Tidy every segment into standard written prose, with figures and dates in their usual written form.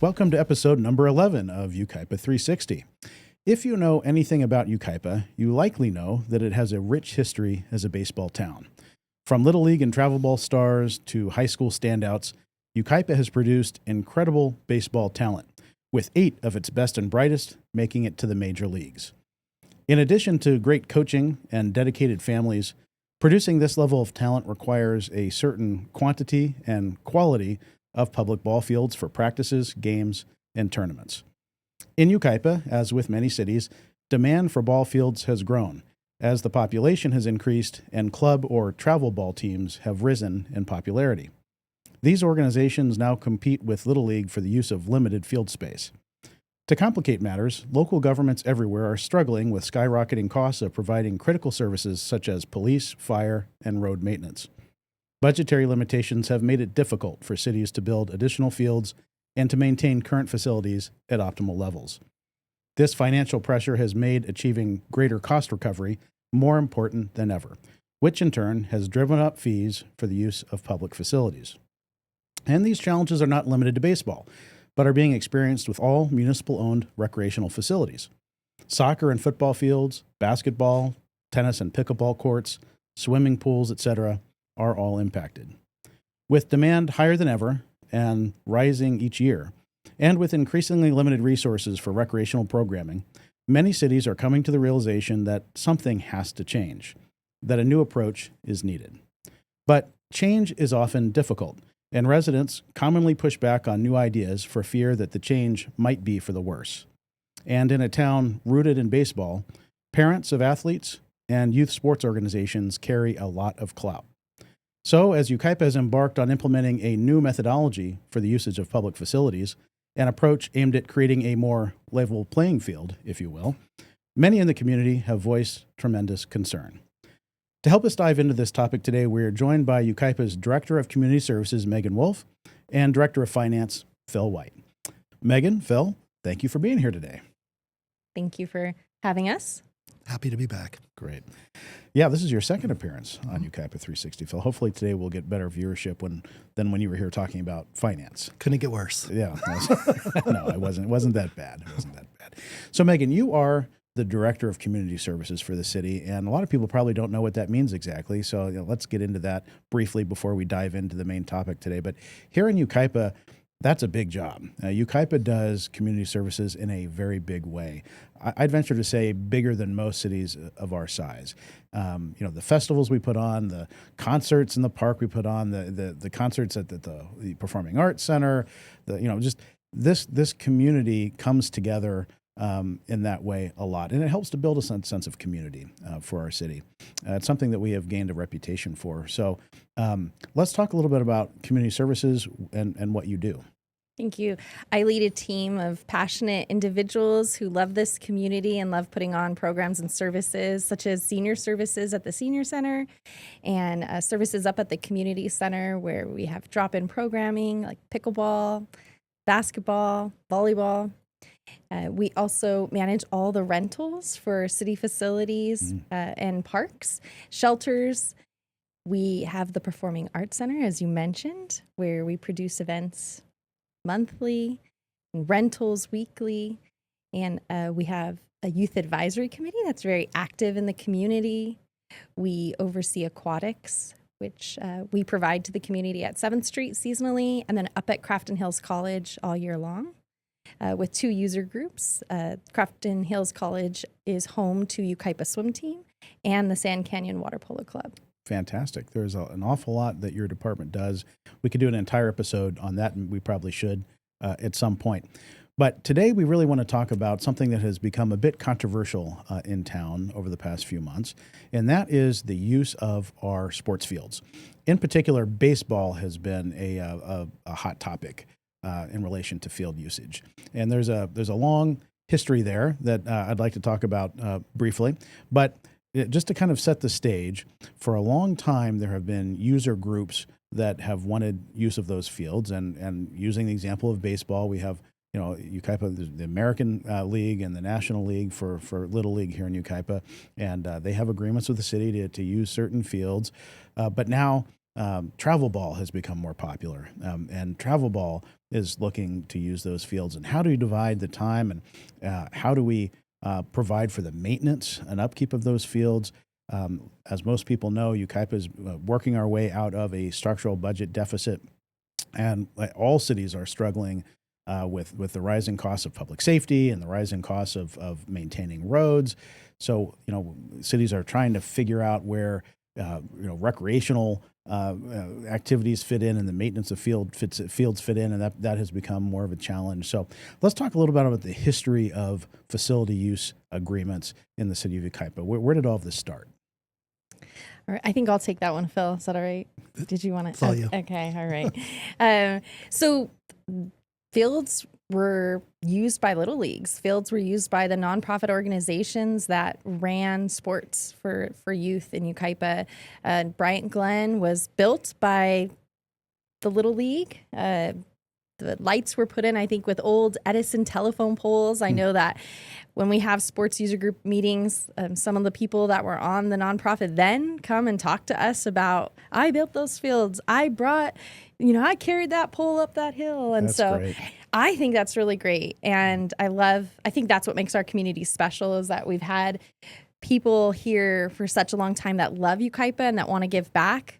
Welcome to episode number 11 of Yucaipa 360. If you know anything about Yucaipa, you likely know that it has a rich history as a baseball town. From Little League and travel ball stars to high school standouts, Yucaipa has produced incredible baseball talent, with 8 of its best and brightest making it to the major leagues. In addition to great coaching and dedicated families, producing this level of talent requires a certain quantity and quality of public ball fields for practices, games, and tournaments. In Yucaipa, as with many cities, demand for ball fields has grown as the population has increased and club or travel ball teams have risen in popularity. These organizations now compete with Little League for the use of limited field space. To complicate matters, local governments everywhere are struggling with skyrocketing costs of providing critical services such as police, fire, and road maintenance. Budgetary limitations have made it difficult for cities to build additional fields and to maintain current facilities at optimal levels. This financial pressure has made achieving greater cost recovery more important than ever, which in turn has driven up fees for the use of public facilities. And these challenges are not limited to baseball, but are being experienced with all municipal-owned recreational facilities. Soccer and football fields, basketball, tennis and pickleball courts, swimming pools, etc., are all impacted. With demand higher than ever and rising each year, and with increasingly limited resources for recreational programming, many cities are coming to the realization that something has to change, that a new approach is needed. But change is often difficult, and residents commonly push back on new ideas for fear that the change might be for the worse. And in a town rooted in baseball, parents of athletes and youth sports organizations carry a lot of clout. So, as Yucaipa has embarked on implementing a new methodology for the usage of public facilities, an approach aimed at creating a more level playing field, if you will, many in the community have voiced tremendous concern. To help us dive into this topic today, we are joined by Yucaipa's Director of Community Services, Megan Wolf, and Director of Finance, Phil White. Megan, Phil, thank you for being here today. Thank you for having us. Happy to be back. Great. Yeah, this is your second appearance on Yucaipa 360, Phil. Hopefully today we'll get better viewership than when you were here talking about finance. Couldn't get worse. Yeah. No, it wasn't that bad. It wasn't that bad. So, Megan, you are the Director of Community Services for the city, and a lot of people probably don't know what that means exactly. So let's get into that briefly before we dive into the main topic today. But here in Yucaipa, that's a big job. Yucaipa does community services in a very big way. I'd venture to say bigger than most cities of our size. The festivals we put on, the concerts in the park we put on, the concerts at the Performing Arts Center, just this community comes together in that way a lot. And it helps to build a sense of community for our city. It's something that we have gained a reputation for. So let's talk a little bit about community services and what you do. Thank you. I lead a team of passionate individuals who love this community and love putting on programs and services such as senior services at the senior center and services up at the community center where we have drop-in programming like pickleball, basketball, volleyball. We also manage all the rentals for city facilities and parks, shelters. We have the Performing Arts Center, as you mentioned, where we produce events monthly, and rentals weekly, and we have a youth advisory committee that's very active in the community. We oversee aquatics, which we provide to the community at 7th Street seasonally, and then up at Crafton Hills College all year long. With 2 user groups. Crafton Hills College is home to Yucaipa Swim Team and the Sand Canyon Water Polo Club. Fantastic. There's an awful lot that your department does. We could do an entire episode on that, and we probably should at some point. But today we really want to talk about something that has become a bit controversial in town over the past few months, and that is the use of our sports fields. In particular, baseball has been a hot topic in relation to field usage. And there's a long history there that I'd like to talk about briefly. But just to kind of set the stage, for a long time there have been user groups that have wanted use of those fields. And using the example of baseball, we have Yucaipa, the American League and the National League for Little League here in Yucaipa. And they have agreements with the city to use certain fields. But now travel ball has become more popular. And travel ball is looking to use those fields, and how do you divide the time, and how do we provide for the maintenance and upkeep of those fields? As most people know, Yucaipa is working our way out of a structural budget deficit, and all cities are struggling with the rising costs of public safety and the rising costs of maintaining roads. So, cities are trying to figure out where recreational activities fit in, and the maintenance of fields fit in, and that has become more of a challenge. So let's talk a little bit about the history of facility use agreements in the city of Yucaipa. Where did all of this start? All right, I think I'll take that one, Phil. Is that all right? Did you want to? It's all you. Okay, all right. So fields were used by little leagues. Fields were used by the nonprofit organizations that ran sports for youth in Yucaipa. Bryant Glen was built by the little league. The lights were put in, I think, with old Edison telephone poles. I know that when we have sports user group meetings, some of the people that were on the nonprofit then come and talk to us about, I built those fields. I brought, I carried that pole up that hill. And That's so great. I think that's really great. And I think that's what makes our community special, is that we've had people here for such a long time that love Yucaipa and that want to give back.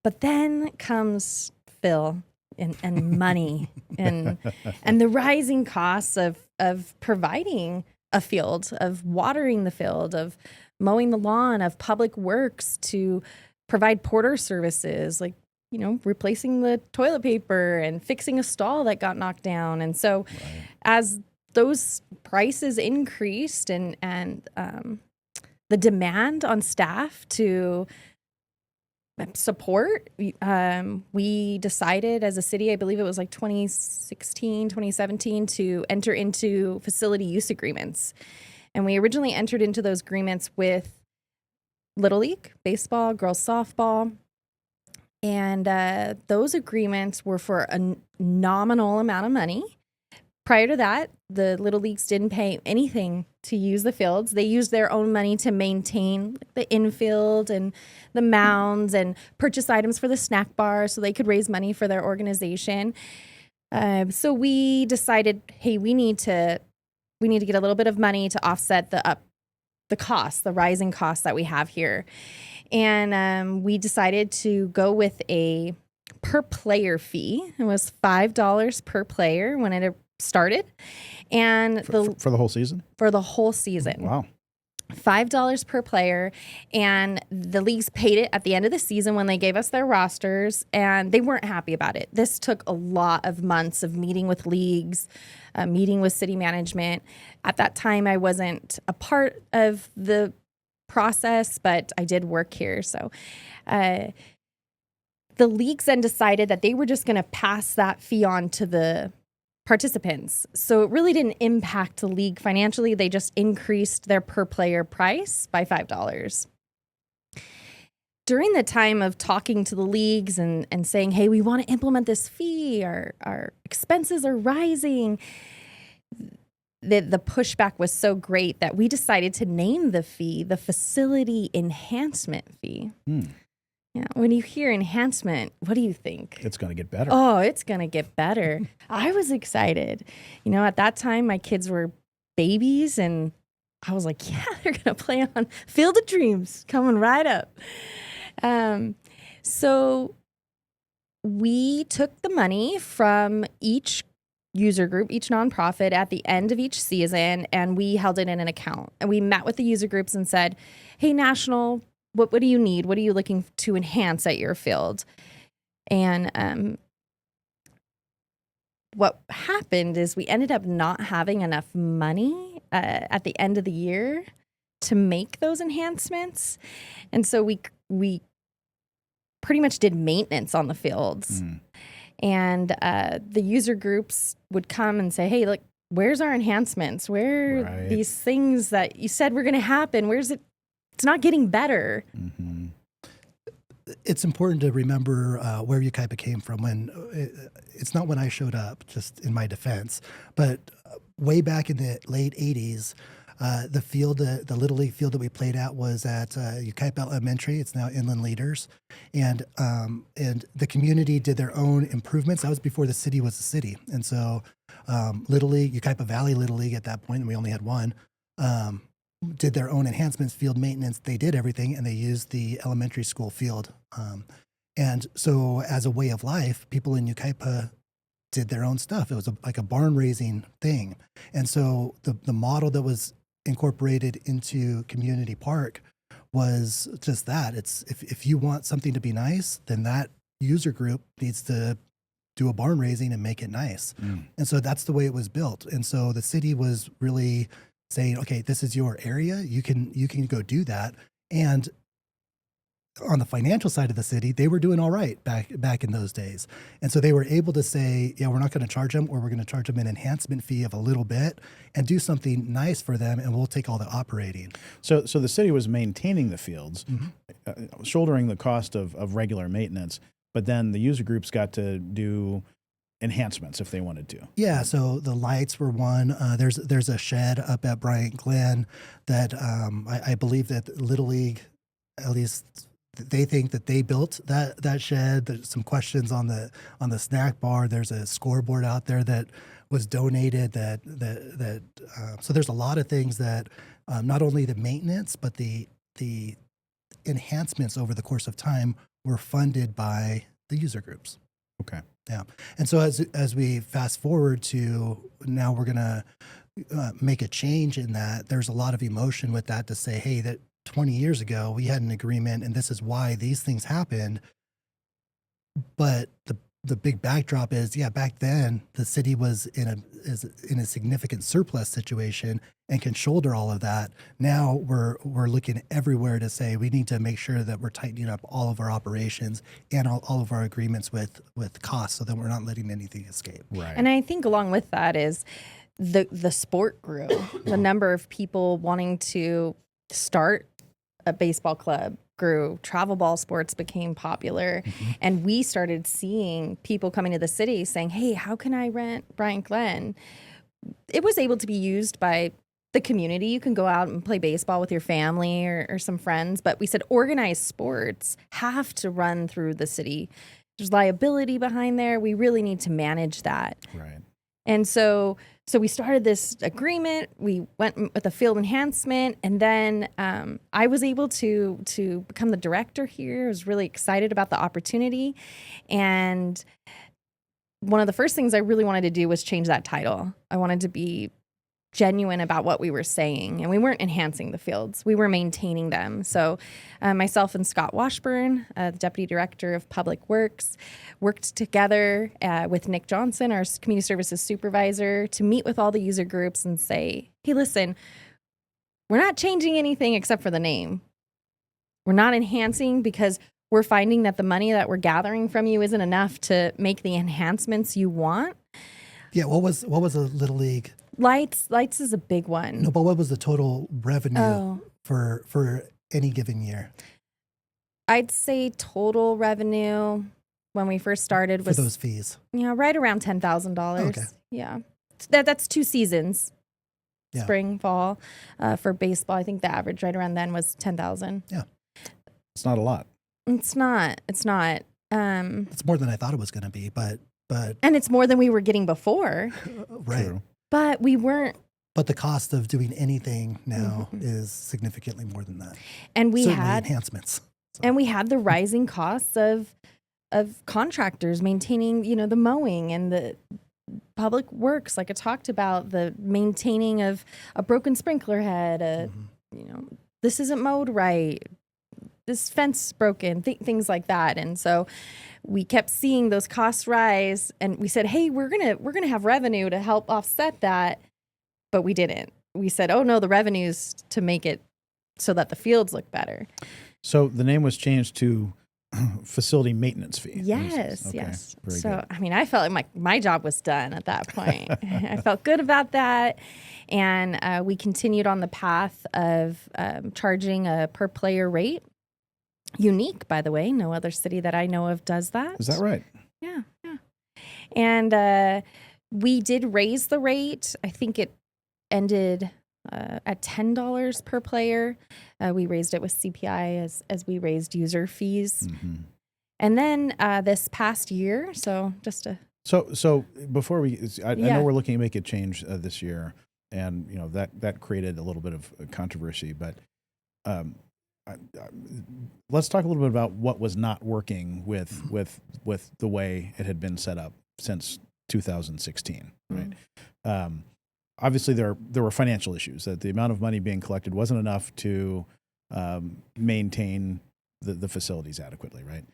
But then comes Phil and money and the rising costs of providing a field, of watering the field, of mowing the lawn, of public works, to provide porter services, like, replacing the toilet paper and fixing a stall that got knocked down. And so as those prices increased and the demand on staff to support, we decided as a city, I believe it was like 2016, 2017, to enter into facility use agreements. And we originally entered into those agreements with Little League, baseball, girls softball. And those agreements were for a nominal amount of money. Prior to that, the Little Leagues didn't pay anything to use the fields. They used their own money to maintain the infield and the mounds and purchase items for the snack bar so they could raise money for their organization. So we decided, hey, we need to get a little bit of money to offset the costs, the rising costs that we have here. And we decided to go with a per player fee. It was $5 per player when it started. And For the whole season? For the whole season. Wow. $5 per player. And the leagues paid it at the end of the season when they gave us their rosters, and they weren't happy about it. This took a lot of months of meeting with leagues, meeting with city management. At that time, I wasn't a part of the process, but I did work here. So the leagues then decided that they were just going to pass that fee on to the participants. So it really didn't impact the league financially. They just increased their per player price by $5. During the time of talking to the leagues and saying, hey, we want to implement this fee, our expenses are rising, the pushback was so great that we decided to name the fee the Facility Enhancement Fee. Yeah, when you hear enhancement, what do you think? It's going to get better. Oh, it's going to get better. I was excited. At that time, my kids were babies, and I was like, yeah, they're going to play on Field of Dreams coming right up. So we took the money from each user group, each nonprofit at the end of each season, and we held it in an account. And we met with the user groups and said, hey, National, what do you need? What are you looking to enhance at your field? And what happened is we ended up not having enough money at the end of the year to make those enhancements. And so we pretty much did maintenance on the fields. And the user groups would come and say, hey, look, where's our enhancements? Where are these things that you said were going to happen? Where's it? It's not getting better. It's important to remember where Yucaipa came from. It's not when I showed up, just in my defense, but way back in the late 80s, The field, the Little League field that we played at was at Yucaipa Elementary. It's now Inland Leaders. And the community did their own improvements. That was before the city was a city. And so Little League, Yucaipa Valley Little League at that point, and we only had one, did their own enhancements, field maintenance. They did everything, and they used the elementary school field. And so as a way of life, people in Yucaipa did their own stuff. It was like a barn raising thing. And so the model that was incorporated into Community Park was just that. It's if you want something to be nice, then that user group needs to do a barn raising and make it nice. And so that's the way it was built. And so the city was really saying, okay, this is your area. You can go do that. And on the financial side of the city, they were doing all right back in those days. And so they were able to say, yeah, we're not going to charge them, or we're going to charge them an enhancement fee of a little bit and do something nice for them, and we'll take all the operating. So the city was maintaining the fields, shouldering the cost of regular maintenance, but then the user groups got to do enhancements if they wanted to. Yeah, so the lights were one. There's a shed up at Bryant Glen that I believe that Little League, at least they think that they built that shed. There's some questions on the snack bar. There's a scoreboard out there that was donated. So there's a lot of things that not only the maintenance but the enhancements over the course of time were funded by the user groups. Okay. Yeah, and so as we fast forward to now, we're gonna make a change in that. There's a lot of emotion with that to say, hey, that 20 years ago we had an agreement, and this is why these things happened. But the big backdrop is, yeah, back then the city was in a significant surplus situation and can shoulder all of that. Now we're looking everywhere to say we need to make sure that we're tightening up all of our operations and all of our agreements with costs, so that we're not letting anything escape. Right. And I think along with that is the sport grew. The number of people wanting to start a baseball club grew. Travel ball sports became popular. And we started seeing people coming to the city saying, hey, how can I rent Bryant Glen? It was able to be used by the community. You can go out and play baseball with your family or some friends. But we said organized sports have to run through the city. There's liability behind there. We really need to manage that. Right. And so we started this agreement. We went with a field enhancement, and then I was able to become the director here. I was really excited about the opportunity, and one of the first things I really wanted to do was change that title. I wanted to be genuine about what we were saying, and we weren't enhancing the fields. We were maintaining them. So myself and Scott Washburn, the Deputy Director of Public Works, worked together with Nick Johnson, our Community Services Supervisor, to meet with all the user groups and say, hey, listen, we're not changing anything except for the name. We're not enhancing because we're finding that the money that we're gathering from you isn't enough to make the enhancements you want. Yeah, what was a Little League? Lights is a big one. No, but what was the total revenue for any given year? I'd say total revenue when we first started was for those fees. Right around $10,000. Okay. Yeah, that's 2 seasons, Yeah. spring, fall. For baseball, I think the average right around then was $10,000. Yeah, It's not a lot. It's not. It's more than I thought it was going to be, but and it's more than we were getting before. right. True. But we weren't. But the cost of doing anything now is significantly more than that. And we Certainly had enhancements. So. And we had the rising costs of contractors maintaining, the mowing and the public works, like I talked about, the maintaining of a broken sprinkler head, this isn't mowed right, this fence broken, things like that. And so we kept seeing those costs rise, and we said, hey, we're gonna have revenue to help offset that. But we didn't. We said, oh no, the revenue's to make it so that the fields look better. So the name was changed to facility maintenance fee. Yes, Okay, yes. very So, good. I mean, I felt like my job was done at that point. I felt good about that. And we continued on the path of charging a per player rate. Unique, by the way. No other city that I know of does that. Is that right? Yeah. And we did raise the rate. I think it ended at $10 per player. We raised it with CPI as we raised user fees. And then this past year, so just to... So before I Yeah. know we're looking to make a change this year, and that created a little bit of controversy. But let's talk a little bit about what was not working with the way it had been set up since 2016. Right. Obviously, there were financial issues. That the amount of money being collected wasn't enough to maintain the facilities adequately. Right.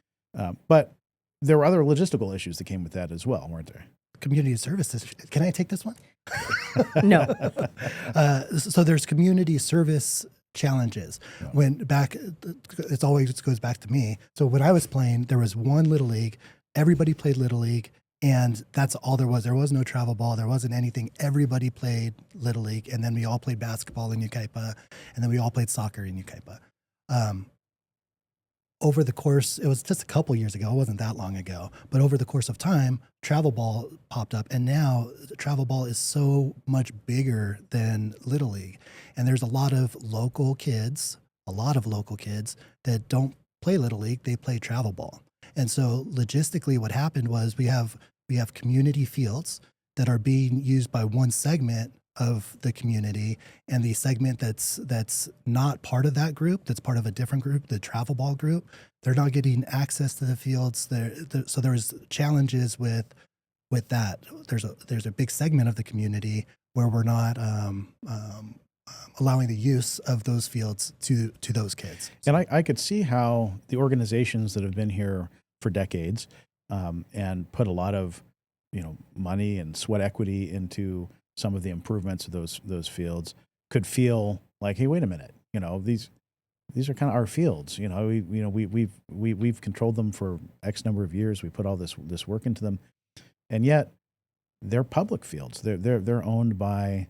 But there were other logistical issues that came with that as well, weren't there? Community services. Can I take this one? No. So there's community service challenges. When it always goes back to me. So when I was playing, there was one Little League. Everybody played Little League, and that's all there was. There was no travel ball. There wasn't anything. Everybody played Little League, and then we all played basketball in Yucaipa, and then we all played soccer in Yucaipa. Over the course, it was just a couple years ago, it wasn't that long ago, but over the course of time, travel ball popped up, and now travel ball is so much bigger than Little League. And there's a lot of local kids that don't play Little League, they play travel ball. And so logistically what happened was we have community fields that are being used by one segment of the community, and the segment that's not part of that group, that's part of a different group, the travel ball group, they're not getting access to the fields. So there's challenges with that. There's a big segment of the community where we're not allowing the use of those fields to those kids. And I could see how the organizations that have been here for decades and put a lot of money and sweat equity into some of the improvements of those fields could feel like, hey, wait a minute, these are kind of our fields. We've controlled them for X number of years. We put all this work into them, and yet they're public fields. They're owned by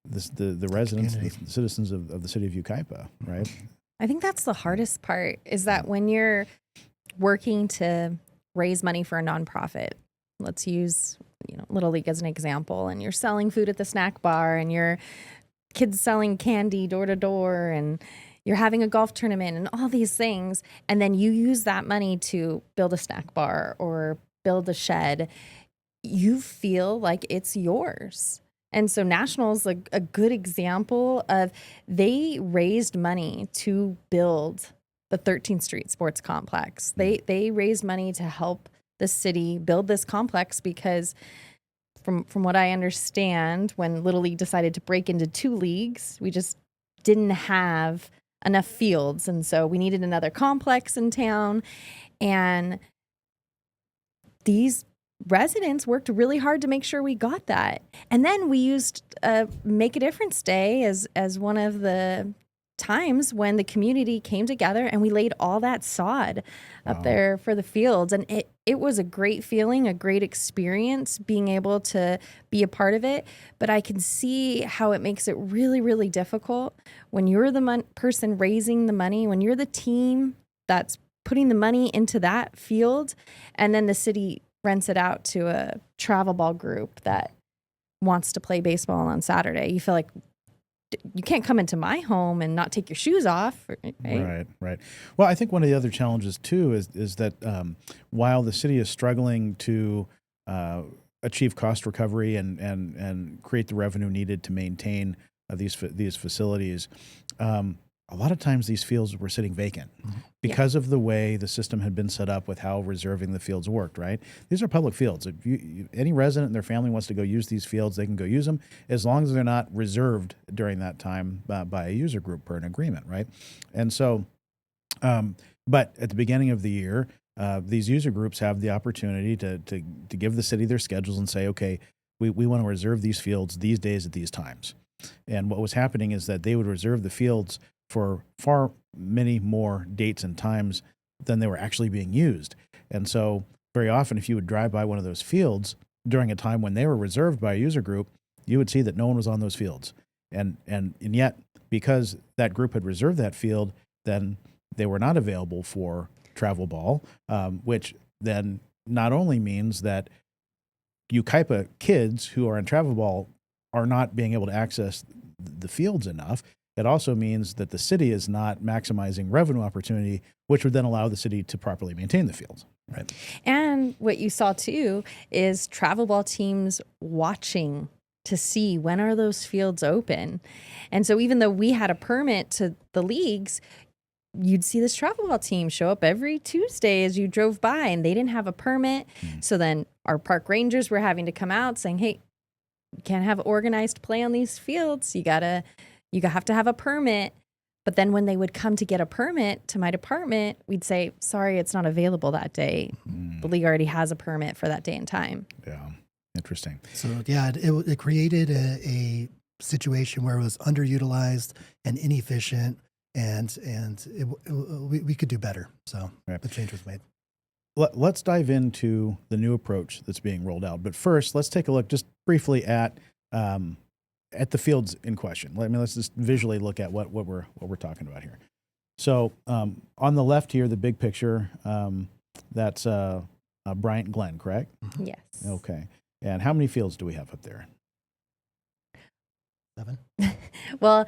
the residents, the citizens of the city of Yucaipa, right? I think that's the hardest part, is that when you're working to raise money for a nonprofit, let's use Little League as an example, and you're selling food at the snack bar, and your kids selling candy door to door, and you're having a golf tournament and all these things, and then you use that money to build a snack bar or build a shed, you feel like it's yours. And so National's a good example of, they raised money to build the 13th Street Sports Complex. They raised money to help the city build this complex because from what I understand, when Little League decided to break into two leagues, we just didn't have enough fields. And so we needed another complex in town. And these residents worked really hard to make sure we got that. And then we used Make a Difference Day as one of the times when the community came together, and we laid all that sod up there for the fields. And it was a great feeling, a great experience being able to be a part of it. But I can see how it makes it really, really difficult when you're the person raising the money, when you're the team that's putting the money into that field, and then the city rents it out to a travel ball group that wants to play baseball on Saturday. You feel like you can't come into my home and not take your shoes off. Right? Right. Well, I think one of the other challenges too is that while the city is struggling to achieve cost recovery and create the revenue needed to maintain these facilities, a lot of times these fields were sitting vacant because of the way the system had been set up with how reserving the fields worked, right? These are public fields. If any resident and their family wants to go use these fields, they can go use them as long as they're not reserved during that time by a user group per an agreement, right? And so, but at the beginning of the year, these user groups have the opportunity to give the city their schedules and say, okay, we want to reserve these fields these days at these times. And what was happening is that they would reserve the fields for far many more dates and times than they were actually being used. And so very often, if you would drive by one of those fields during a time when they were reserved by a user group, you would see that no one was on those fields. And yet, because that group had reserved that field, then they were not available for travel ball, which then not only means that Yucaipa kids who are in travel ball are not being able to access the fields enough, it also means that the city is not maximizing revenue opportunity, which would then allow the city to properly maintain the fields. Right. And what you saw too is travel ball teams watching to see when are those fields open. And so even though we had a permit to the leagues, you'd see this travel ball team show up every Tuesday as you drove by, and they didn't have a permit. So then our park rangers were having to come out saying, hey, you can't have organized play on these fields. You have to have a permit. But then when they would come to get a permit to my department, we'd say, sorry, it's not available that day. The league already has a permit for that day and time. Yeah. Interesting. So yeah, it created a situation where it was underutilized and inefficient, and we could do better. So the change was made. Let's dive into the new approach that's being rolled out. But first, let's take a look just briefly at the fields in question. Let's just visually look at what we're talking about here. So on the left here, the big picture, that's Bryant Glen, correct? Yes. Okay. And how many fields do we have up there? 7. Well,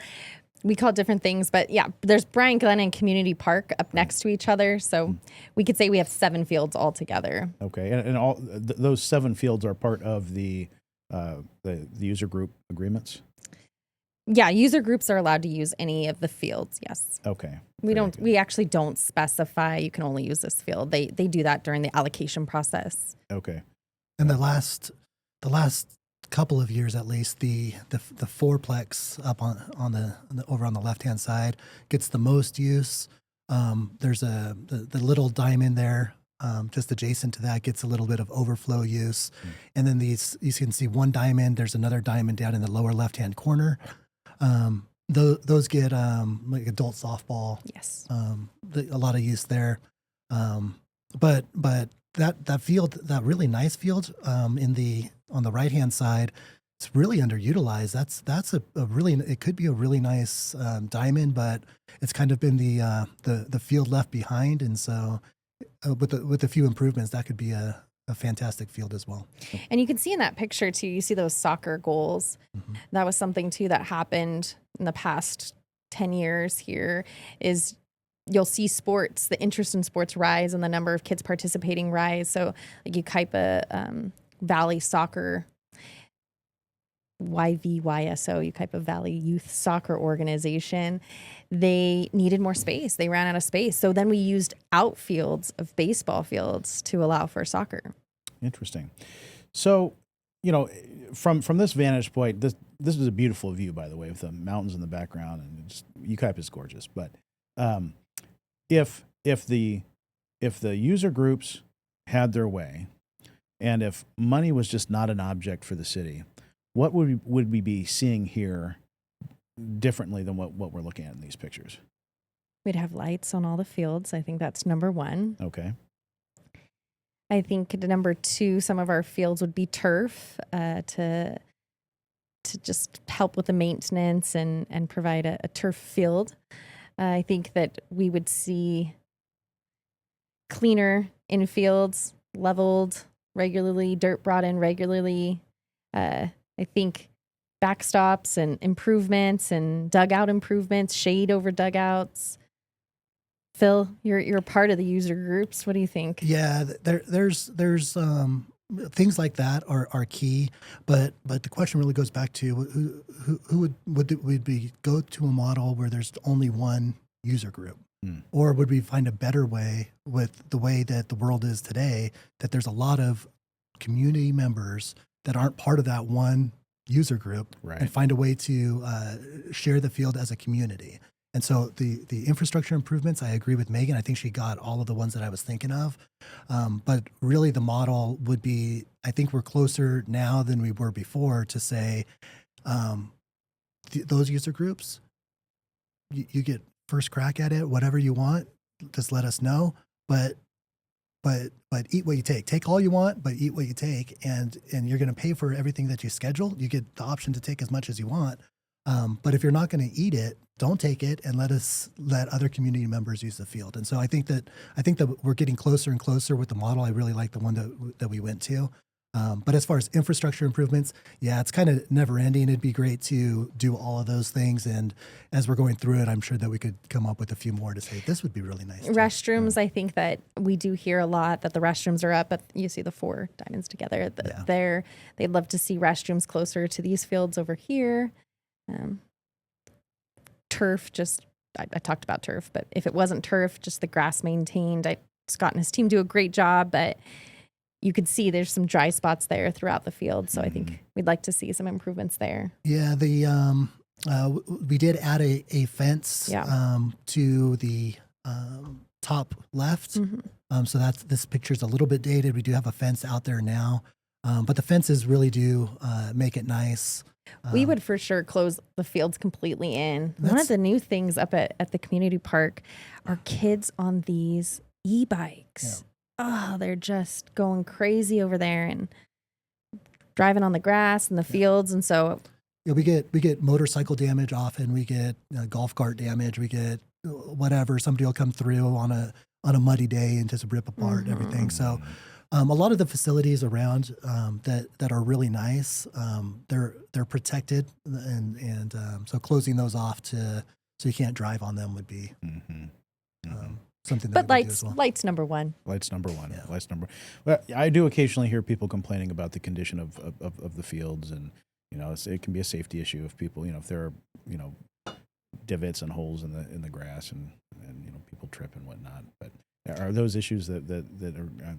we call it different things, but yeah, there's Bryant Glen and Community Park up next to each other. So we could say we have 7 fields altogether. Okay. And all those 7 fields are part of the user group agreements? Yeah, user groups are allowed to use any of the fields. Yes. Okay. We actually don't specify you can only use this field. They do that during the allocation process. Okay. And the last couple of years, at least, the fourplex up on the over on the left hand side gets the most use. There's the little diamond there, just adjacent to that, gets a little bit of overflow use. And then you can see one diamond. There's another diamond down in the lower left hand corner. Those get like adult softball. Yes. A lot of use there. But that field, that really nice field, on the right hand side, it's really underutilized. That's a really, it could be a really nice diamond, but it's kind of been the field left behind, and so with a few improvements, that could be a fantastic field as well. And you can see in that picture too, you see those soccer goals. That was something too that happened in the past 10 years here, is you'll see sports, the interest in sports rise and the number of kids participating rise. So like Yucaipa Valley Soccer, YVYSO, Yucaipa Valley Youth Soccer Organization, they needed more space. They ran out of space. So then we used outfields of baseball fields to allow for soccer. Interesting. So, from this vantage point, this is a beautiful view, by the way, with the mountains in the background, and Yucaipa is gorgeous. But if the user groups had their way, and if money was just not an object for the city, what would we be seeing here differently than what we're looking at in these pictures? We'd have lights on all the fields. I think that's number one. Okay. I think number 2, some of our fields would be turf to just help with the maintenance and provide a turf field. I think that we would see cleaner infields, leveled regularly, dirt brought in regularly. I think backstops and improvements and dugout improvements, shade over dugouts. Phil, you're part of the user groups. What do you think? Yeah, there's things like that are key, but the question really goes back to who would we go to a model where there's only one user group, or would we find a better way with the way that the world is today, that there's a lot of community members that aren't part of that one user group, right, and find a way to share the field as a community. And so the infrastructure improvements, I agree with Megan. I think she got all of the ones that I was thinking of. But really the model would be, I think we're closer now than we were before to say, those user groups, you get first crack at it, whatever you want, just let us know. But eat what you take. Take all you want, but eat what you take. And you're going to pay for everything that you schedule. You get the option to take as much as you want. But if you're not going to eat it, don't take it, and let other community members use the field. And so I think that we're getting closer and closer with the model. I really like the one that we went to. But as far as infrastructure improvements, yeah, it's kind of never ending. It'd be great to do all of those things. And as we're going through it, I'm sure that we could come up with a few more to say, this would be really nice. Restrooms, I think that we do hear a lot that the restrooms are up, but you see the four diamonds together. They'd love to see restrooms closer to these fields over here. Turf, I talked about turf, but if it wasn't turf, just the grass maintained. Scott and his team do a great job, but you could see there's some dry spots there throughout the field. So I think we'd like to see some improvements there. Yeah, we did add a fence to the top left. So this picture's a little bit dated. We do have a fence out there now, but the fences really do make it nice. We would for sure close the fields completely in. One of the new things up at the community park are kids on these e-bikes. Oh, they're just going crazy over there and driving on the grass and the fields. And so we get motorcycle damage often. We get golf cart damage. We get whatever. Somebody will come through on a muddy day and just rip apart everything. So a lot of the facilities around that are really nice, they're protected, and so closing those off so you can't drive on them would be something that. But we do as well. Lights number one. Lights number one. Yeah. Lights number. Well, I do occasionally hear people complaining about the condition of the fields, and it can be a safety issue if people if there are divots and holes in the grass and people trip and whatnot. But are those issues that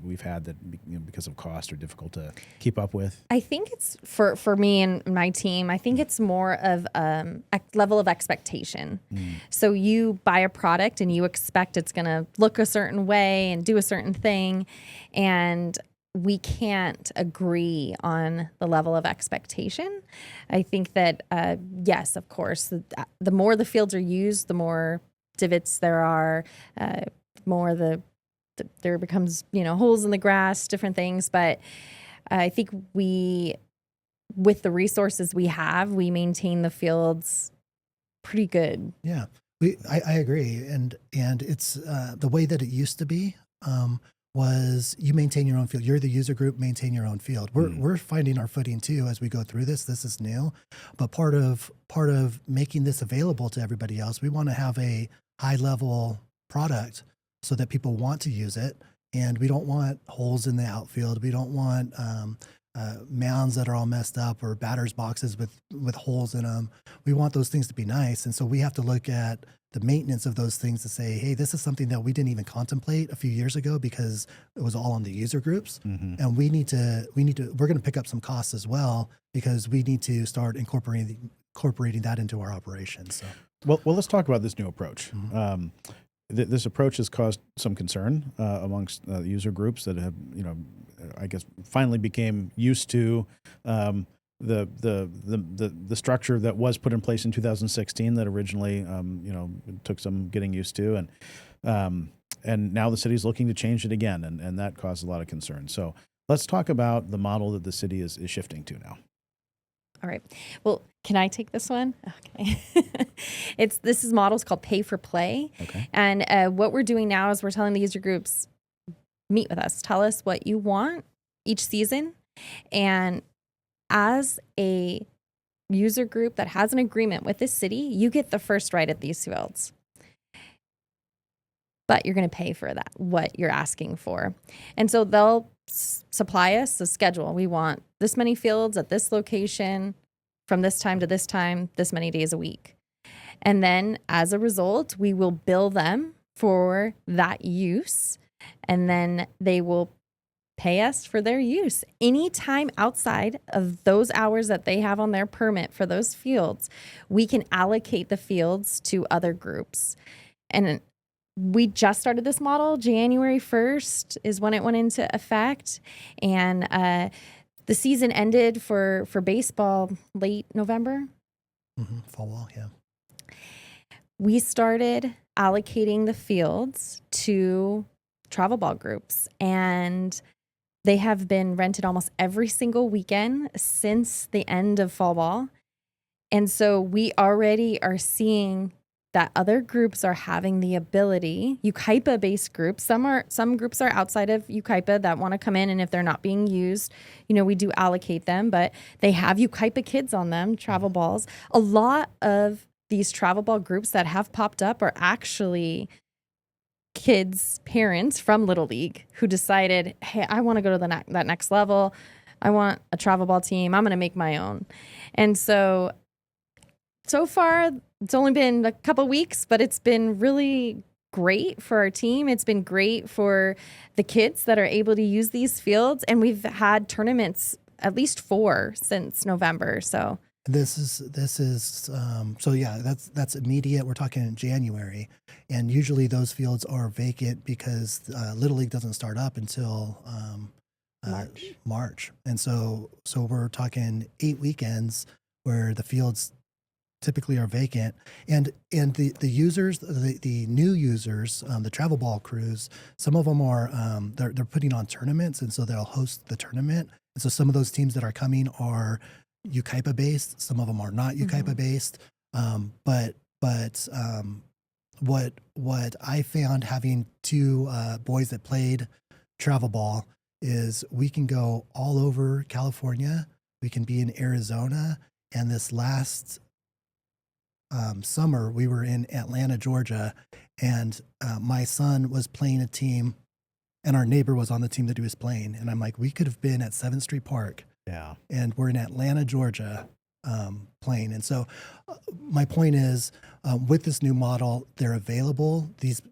we've had that because of cost are difficult to keep up with? I think it's for me and my team. I think it's more of a level of expectation. So you buy a product and you expect it's going to look a certain way and do a certain thing, and we can't agree on the level of expectation. I think that yes, of course, the more the fields are used, the more divots there are. More there becomes holes in the grass, different things, but I think with the resources we have, we maintain the fields pretty good. Yeah, I agree, and it's the way that it used to be was you maintain your own field. You're the user group, maintain your own field. We're finding our footing too as we go through this. This is new, but part of making this available to everybody else, we want to have a high level product so that people want to use it. And we don't want holes in the outfield. We don't want mounds that are all messed up or batter's boxes with holes in them. We want those things to be nice. And so we have to look at the maintenance of those things to say, hey, this is something that we didn't even contemplate a few years ago because it was all on the user groups. And we're going to pick up some costs as well because we need to start incorporating that into our operations. So. Well, let's talk about this new approach. This approach has caused some concern amongst user groups that have, I guess, finally became used to the structure that was put in place in 2016 that originally, took some getting used to, and now the city's looking to change it again, and that caused a lot of concern. So let's talk about the model that the city is shifting to now. All right. Well, can I take this one? Okay. This model's called Pay for Play. Okay. And what we're doing now is we're telling the user groups, meet with us. Tell us what you want each season. And as a user group that has an agreement with the city, you get the first right at these fields. But you're going to pay for that, what you're asking for. And so they'll supply us a schedule. We want this many fields at this location from this time to this time, this many days a week. And then as a result, we will bill them for that use, and then they will pay us for their use. Any time outside of those hours that they have on their permit for those fields, we can allocate the fields to other groups. And we just started this model. January 1st is when it went into effect. And the season ended for baseball late November. Fall ball, yeah. We started allocating the fields to travel ball groups, and they have been rented almost every single weekend since the end of fall ball. And so we already are seeing that other groups are having the ability, Yucaipa-based groups, some groups are outside of Yucaipa that want to come in, and if they're not being used, we do allocate them, but they have Yucaipa kids on them, travel balls. A lot of these travel ball groups that have popped up are actually kids' parents from Little League who decided, hey, I want to go to that next level. I want a travel ball team. I'm going to make my own. And so far, it's only been a couple weeks, but it's been really great for our team. It's been great for the kids that are able to use these fields. And we've had tournaments, at least 4 since November. So this is so yeah, that's immediate. We're talking in January, and usually those fields are vacant because Little League doesn't start up until March. And so we're talking 8 weekends where the fields typically are vacant, and the users, the new users, the travel ball crews, some of them are they're putting on tournaments, and so they'll host the tournament. And so some of those teams that are coming are Yucaipa based, some of them are not Yucaipa based. But what I found, having 2 boys that played travel ball, is we can go all over California. We can be in Arizona, and this last summer we were in Atlanta, Georgia, and my son was playing a team, and our neighbor was on the team that he was playing, and I'm like, we could have been at 7th Street Park. Yeah. And we're in Atlanta, Georgia, playing. And so my point is, with this new model, they're available. These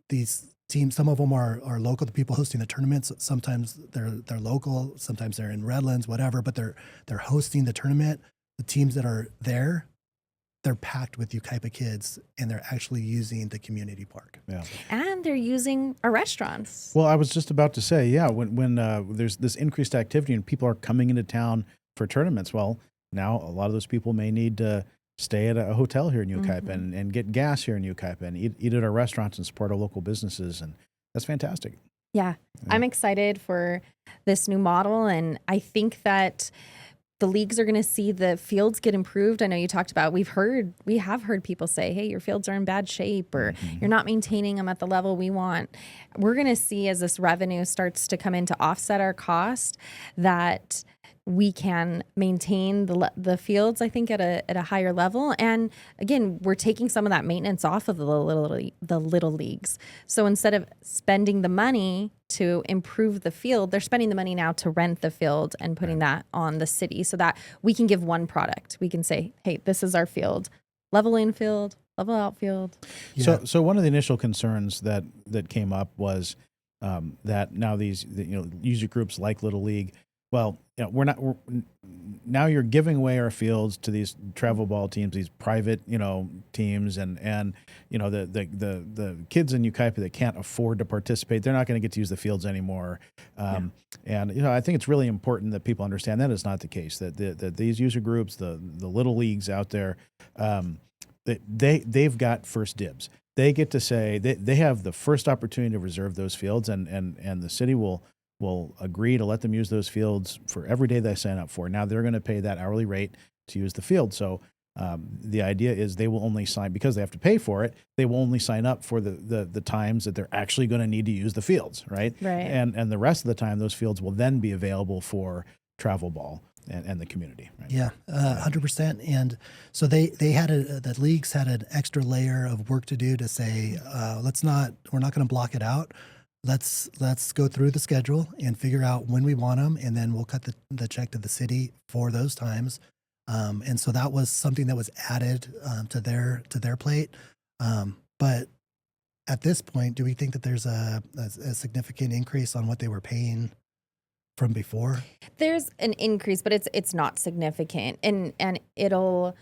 teams, some of them are local. The people hosting the tournaments, sometimes they're local, sometimes they're in Redlands, whatever, but they're hosting the tournament. The teams that are there, they're packed with Yucaipa kids, and they're actually using the community park. Yeah. and they're using our restaurants. Well, I was just about to say, yeah, when there's this increased activity and people are coming into town for tournaments, well, now a lot of those people may need to stay at a hotel here in Yucaipa and get gas here in Yucaipa and eat at our restaurants and support our local businesses. And that's fantastic. Yeah, I'm excited for this new model, and I think that the leagues are going to see the fields get improved. I know you talked about, we have heard people say, hey, your fields are in bad shape, or you're not maintaining them at the level we want. We're going to see, as this revenue starts to come in to offset our cost, that we can maintain the fields, I think, at a higher level. And again, we're taking some of that maintenance off of the little leagues. So instead of spending the money to improve the field, they're spending the money now to rent the field and putting that on the city, so that we can give one product. We can say, hey, this is our field, level in field, level out field. Yeah. So one of the initial concerns that came up was that now these user groups like Little League, well, now you're giving away our fields to these travel ball teams, these private, teams, and the kids in Yucaipa that can't afford to participate, they're not going to get to use the fields anymore. And I think it's really important that people understand that is not the case. That these user groups, the little leagues out there, they've got first dibs. They get to say they have the first opportunity to reserve those fields, and the city will agree to let them use those fields for every day they sign up for. Now they're going to pay that hourly rate to use the field. So the idea is they will only sign, because they have to pay for it, they will only sign up for the times that they're actually going to need to use the fields, right? Right. And the rest of the time, those fields will then be available for travel ball and the community. Right? Yeah, 100%. And so they had the leagues had an extra layer of work to do to say, we're not going to block it out. Let's go through the schedule and figure out when we want them, and then we'll cut the check to the city for those times. And so that was something that was added to their plate. But at this point, do we think that there's a significant increase on what they were paying from before? There's an increase, but it's not significant, and it'll.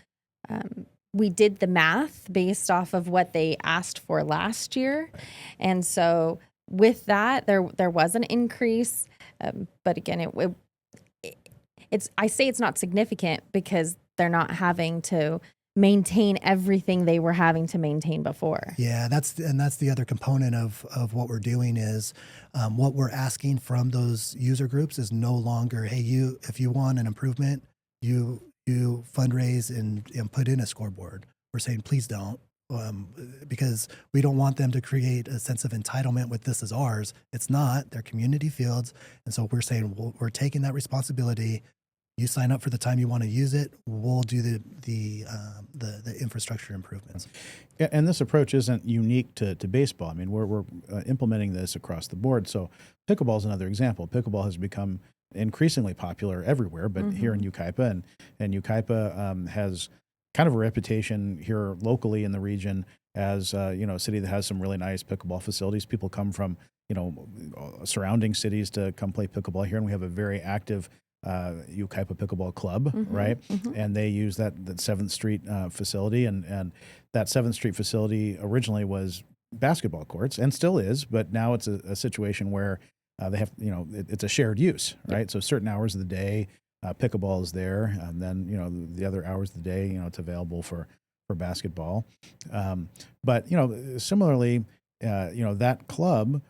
We did the math based off of what they asked for last year, and so with that, there was an increase, but again, I say it's not significant because they're not having to maintain everything they were having to maintain before. Yeah, that's the other component of what we're doing is what we're asking from those user groups is no longer, hey, if you want an improvement, you fundraise and put in a scoreboard. We're saying, please don't. because we don't want them to create a sense of entitlement with this is ours. It's not. They're community fields. And so we're saying we're taking that responsibility. You sign up for the time you want to use it. We'll do the infrastructure improvements. Yeah, and this approach isn't unique to baseball. I mean, we're implementing this across the board. So pickleball is another example. Pickleball has become increasingly popular everywhere, but here in Yucaipa, and Yucaipa has kind of a reputation here locally in the region as a city that has some really nice pickleball facilities. People come from surrounding cities to come play pickleball here, and we have a very active Yucaipa Pickleball Club, right? And they use that 7th Street facility, and that 7th Street facility originally was basketball courts and still is, but now it's a situation where they have, it's a shared use, right? So certain hours of the day, pickleball is there, and then the other hours of the day, it's available for basketball. But similarly, that club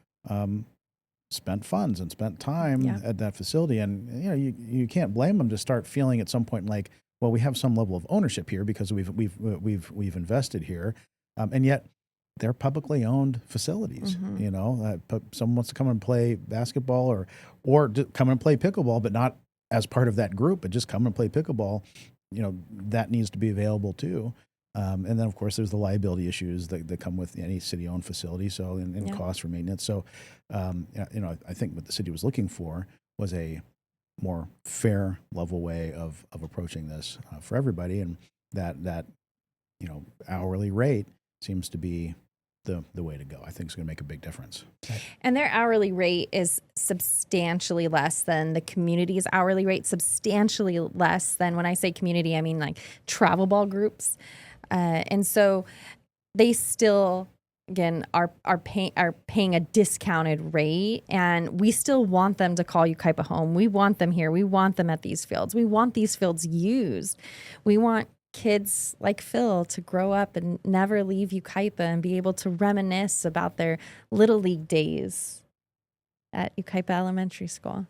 spent funds and spent time at that facility, and you can't blame them to start feeling at some point like, well, we have some level of ownership here because we've invested here, and yet they're publicly owned facilities. Someone wants to come and play basketball or come and play pickleball, but not as part of that group, but just come and play pickleball. That needs to be available too. And then, of course, there's the liability issues that come with any city-owned facility, so and costs for maintenance. So, I think what the city was looking for was a more fair, level way of approaching this for everybody, and that hourly rate seems to be the way to go. I think it's going to make a big difference. And their hourly rate is substantially less than the community's hourly rate, substantially less than, when I say community, I mean like travel ball groups. And so they still, again, are paying a discounted rate, and we still want them to call Yucaipa home. We want them here. We want them at these fields. We want these fields used. We want kids like Phil to grow up and never leave Yucaipa and be able to reminisce about their Little League days at Yucaipa Elementary School.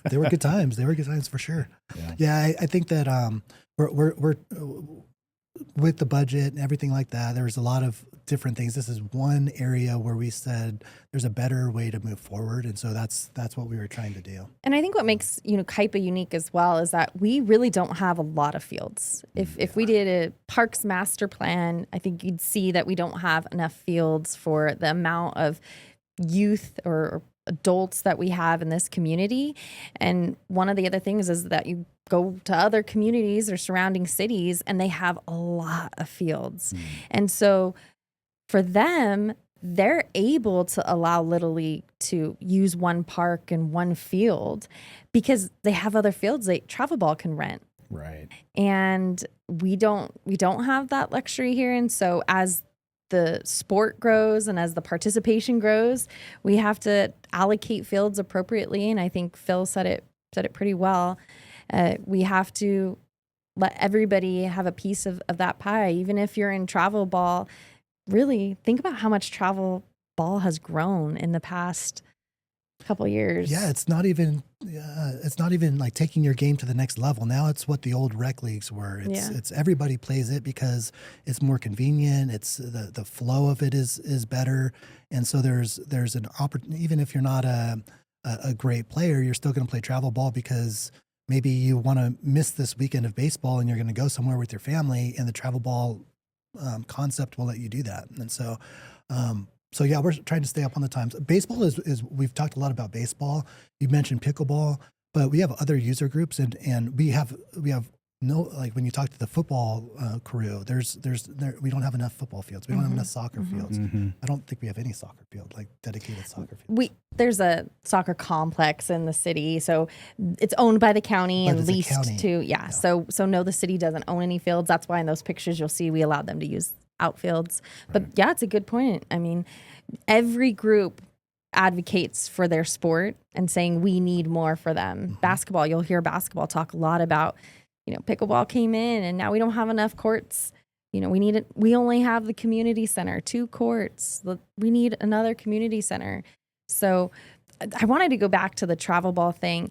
They were good times. They were good times for sure. Yeah, I think that we're with the budget and everything like that. There's a lot of different things. This is one area where we said there's a better way to move forward, and so that's what we were trying to do. And I think what makes Yucaipa unique as well is that we really don't have a lot of fields. If we did a parks master plan, I think you'd see that we don't have enough fields for the amount of youth or adults that we have in this community. And one of the other things is that you go to other communities or surrounding cities and they have a lot of fields. And so for them, they're able to allow Little League to use one park and one field because they have other fields that travel ball can rent. Right. And we don't have that luxury here. And so as the sport grows and as the participation grows, we have to allocate fields appropriately. And I think Phil said it pretty well. We have to let everybody have a piece of that pie. Even if you're in travel ball, really think about how much travel ball has grown in the past couple years. Yeah, it's not even like taking your game to the next level. Now it's what the old rec leagues were. It's everybody plays it because it's more convenient. It's the flow of it is better, and so there's an opportunity. Even if you're not a great player, you're still going to play travel ball because maybe you want to miss this weekend of baseball and you're going to go somewhere with your family, and the travel ball concept will let you do that. And so. So yeah, we're trying to stay up on the times. Baseball is we've talked a lot about baseball. You mentioned pickleball, but we have other user groups, and we have no, like when you talk to the football crew, we don't have enough football fields. We don't have enough soccer fields. I don't think we have any soccer field, like dedicated soccer fields. There's a soccer complex in the city, so it's owned by the county and leased to So no, the city doesn't own any fields. That's why in those pictures you'll see we allowed them to use outfields. But yeah, it's a good point. I mean, every group advocates for their sport and saying we need more for them. Basketball, you'll hear basketball talk a lot about, pickleball came in and now we don't have enough courts. We only have the community center, 2 courts. We need another community center. So I wanted to go back to the travel ball thing.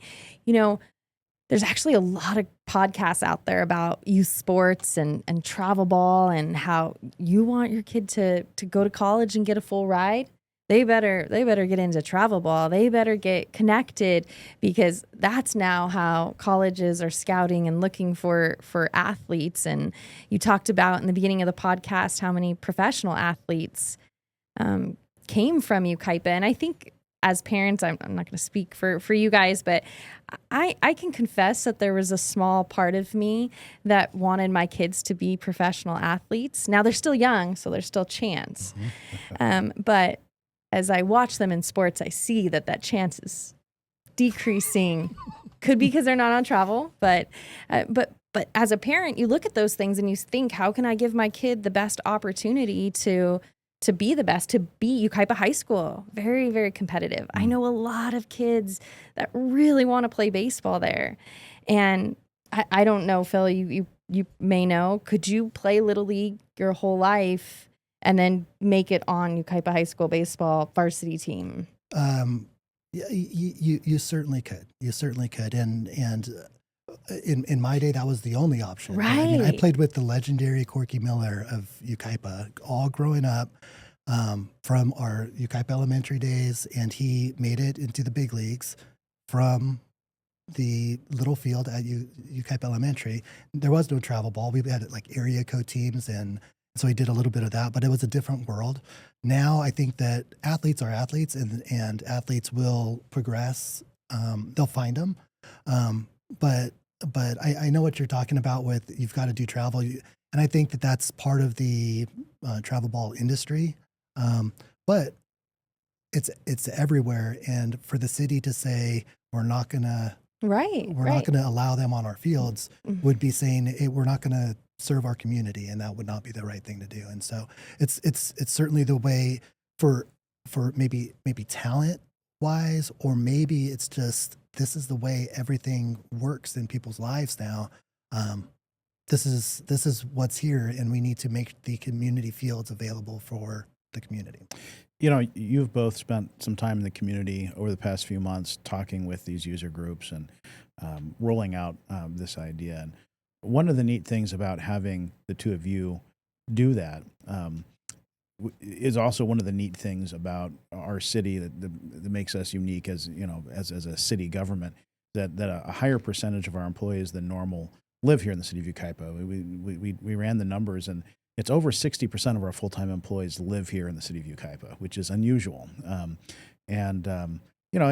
there's actually a lot of podcasts out there about youth sports and travel ball and how you want your kid to go to college and get a full ride. They better get into travel ball. They better get connected, because that's now how colleges are scouting and looking for athletes. And you talked about in the beginning of the podcast how many professional athletes came from Yucaipa. And I think as parents, I'm not going to speak for you guys, but I can confess that there was a small part of me that wanted my kids to be professional athletes. Now they're still young, so there's still chance. But as I watch them in sports, I see that chance is decreasing. Could be because they're not on travel, but as a parent, you look at those things and you think, how can I give my kid the best opportunity to be the best, to be Yucaipa High School? Very, very competitive. I know a lot of kids that really want to play baseball there. And I don't know, Phil, you may know, could you play Little League your whole life and then make it on Yucaipa High School baseball varsity team? Yeah, you certainly could. You certainly could. And in my day, that was the only option. Right. I mean, I played with the legendary Corky Miller of Yucaipa all growing up, from our Yucaipa elementary days, and he made it into the big leagues from the little field at Yucaipa Elementary. There was no travel ball. We had like area code teams, and so he did a little bit of that, but it was a different world. Now I think that athletes are athletes, and athletes will progress. They'll find them. But I know what you're talking about with you've got to do travel. And I think that that's part of the travel ball industry. But it's everywhere. And for the city to say, we're not going to, not going to allow them on our fields would be saying we're not going to serve our community, and that would not be the right thing to do. And so it's certainly the way for maybe talent wise, or maybe it's just, this is the way everything works in people's lives now. This is what's here, and we need to make the community fields available for the community. You know, you've both spent some time in the community over the past few months talking with these user groups and rolling out this idea. And one of the neat things about having the two of you do that is also one of the neat things about our city that makes us unique as, you know, as a city government, that a higher percentage of our employees than normal live here in the city of Yucaipa. We ran the numbers, and it's over 60% of our full-time employees live here in the city of Yucaipa, which is unusual. You know,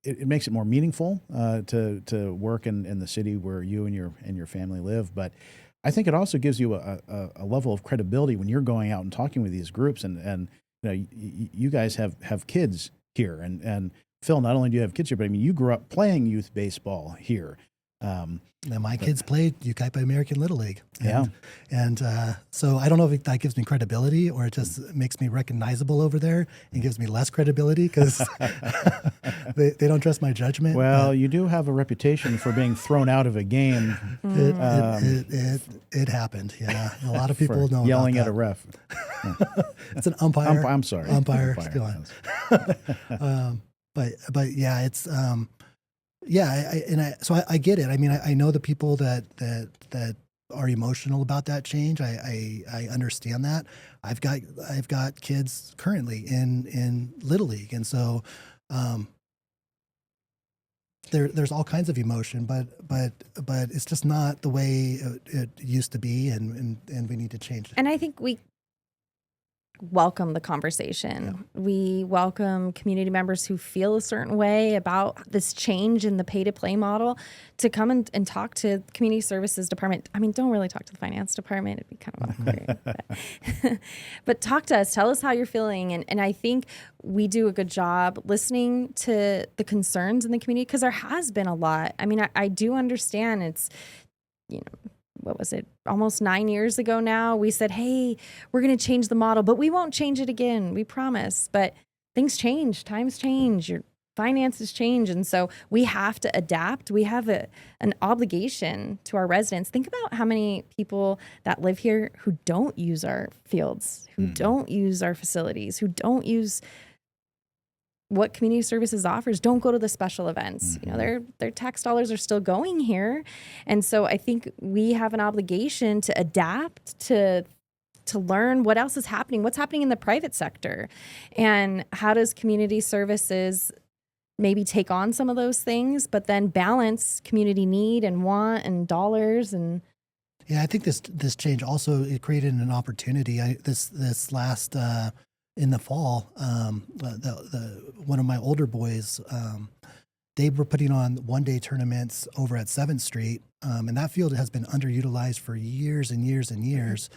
it makes it more meaningful to work in the city where you and your family live. But I think it also gives you a level of credibility when you're going out and talking with these groups. And you know, you guys have kids here, and Phil, not only do you have kids here, but I mean, you grew up playing youth baseball here. Now my kids played Yucaipa American Little League. And so I don't know if that gives me credibility, or it just makes me recognizable over there and gives me less credibility because they don't trust my judgment. Well, you do have a reputation for being thrown out of a game. It happened. Yeah. A lot of people know yelling about at a ref. It's an umpire. I'm sorry. Umpire. Go on. But yeah, it's, so I get it. I mean, I know the people that are emotional about that change. I understand that. I've got kids currently in Little League, and so there's all kinds of emotion, but it's just not the way it used to be, and we need to change it. And I think we welcome the conversation. Yeah. We welcome community members who feel a certain way about this change in the pay-to-play model to come and talk to the community services department. I mean, don't really talk to the finance department. It'd be kind of awkward. But talk to us. Tell us how you're feeling. And I think we do a good job listening to the concerns in the community, because there has been a lot. I mean, I do understand it's, you know, what was it, almost 9 years ago now, we said, hey, we're going to change the model, but we won't change it again. We promise. But things change. Times change. Your finances change. And so we have to adapt. We have an obligation to our residents. Think about how many people that live here who don't use our fields, who don't use our facilities, who don't use what community services offers. Don't go to the special events. You know, their tax dollars are still going here. And so I think we have an obligation to adapt, to learn what else is happening, what's happening in the private sector, and how does community services maybe take on some of those things, but then balance community need and want and dollars. And yeah, I think this change also, it created an opportunity. This last in the fall, one of my older boys, they were putting on one-day tournaments over at 7th Street, and that field has been underutilized for years and years and years.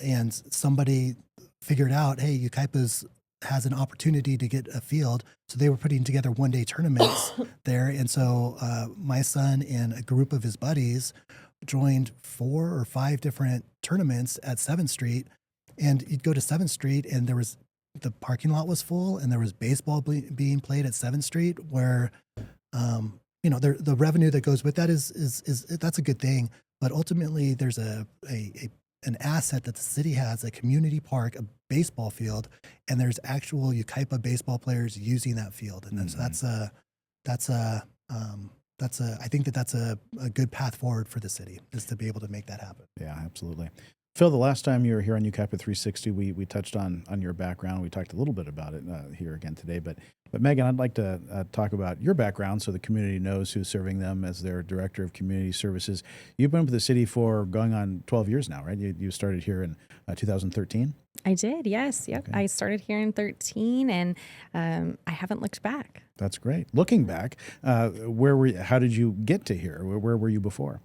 And somebody figured out, hey, Yucaipa has an opportunity to get a field. So they were putting together one-day tournaments there. And so my son and a group of his buddies joined 4 or 5 different tournaments at 7th Street. And you'd go to 7th Street and the parking lot was full, and there was baseball being played at 7th Street, where, the revenue that goes with that is that's a good thing. But ultimately there's an asset that the city has, a community park, a baseball field, and there's actual Yucaipa baseball players using that field. And then so I think that's a good path forward for the city, is to be able to make that happen. Yeah, absolutely. Phil, the last time you were here on Yucaipa 360, we touched on your background. We talked a little bit about it here again today. But Megan, I'd like to talk about your background so the community knows who's serving them as their Director of Community Services. You've been with the city for going on 12 years now, right? You started here in 2013? I did, yes. Yep. Okay. I started here in 13, and I haven't looked back. That's great. Looking back, how did you get to here? Where were you before?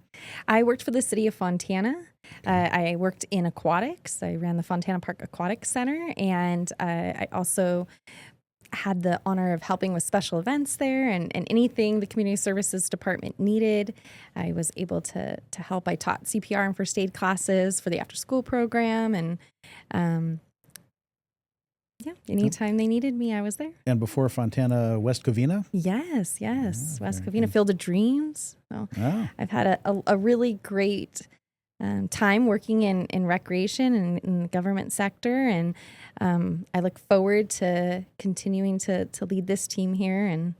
I worked for the city of Fontana. I worked in aquatics. I ran the Fontana Park Aquatic Center, and I also had the honor of helping with special events there, and anything the community services department needed, I was able to help. I taught CPR and first aid classes for the after school program, and anytime they needed me, I was there. And before Fontana, West Covina? Yes, West Covina, Field of Dreams. So I've had a really great time working in recreation and in the government sector, and I look forward to continuing to lead this team here. And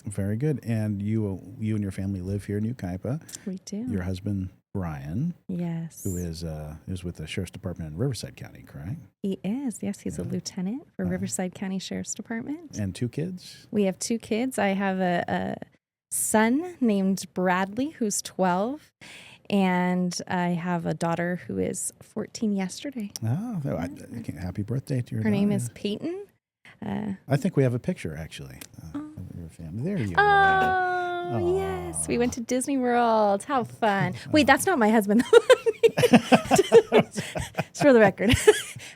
very good. And you and your family live here in Yucaipa. We do. Your husband Brian, yes, who is with the Sheriff's Department in Riverside County, correct? He is. Yes, he's a lieutenant for Riverside County Sheriff's Department. And 2 kids. We have 2 kids. I have a son named Bradley, who's 12. And I have a daughter who is 14 yesterday. Oh, happy birthday to your daughter. Her name is Peyton. I think we have a picture, actually, of your family. There you are. Oh, yes. We went to Disney World. How fun. Wait, that's not my husband. Just for the record.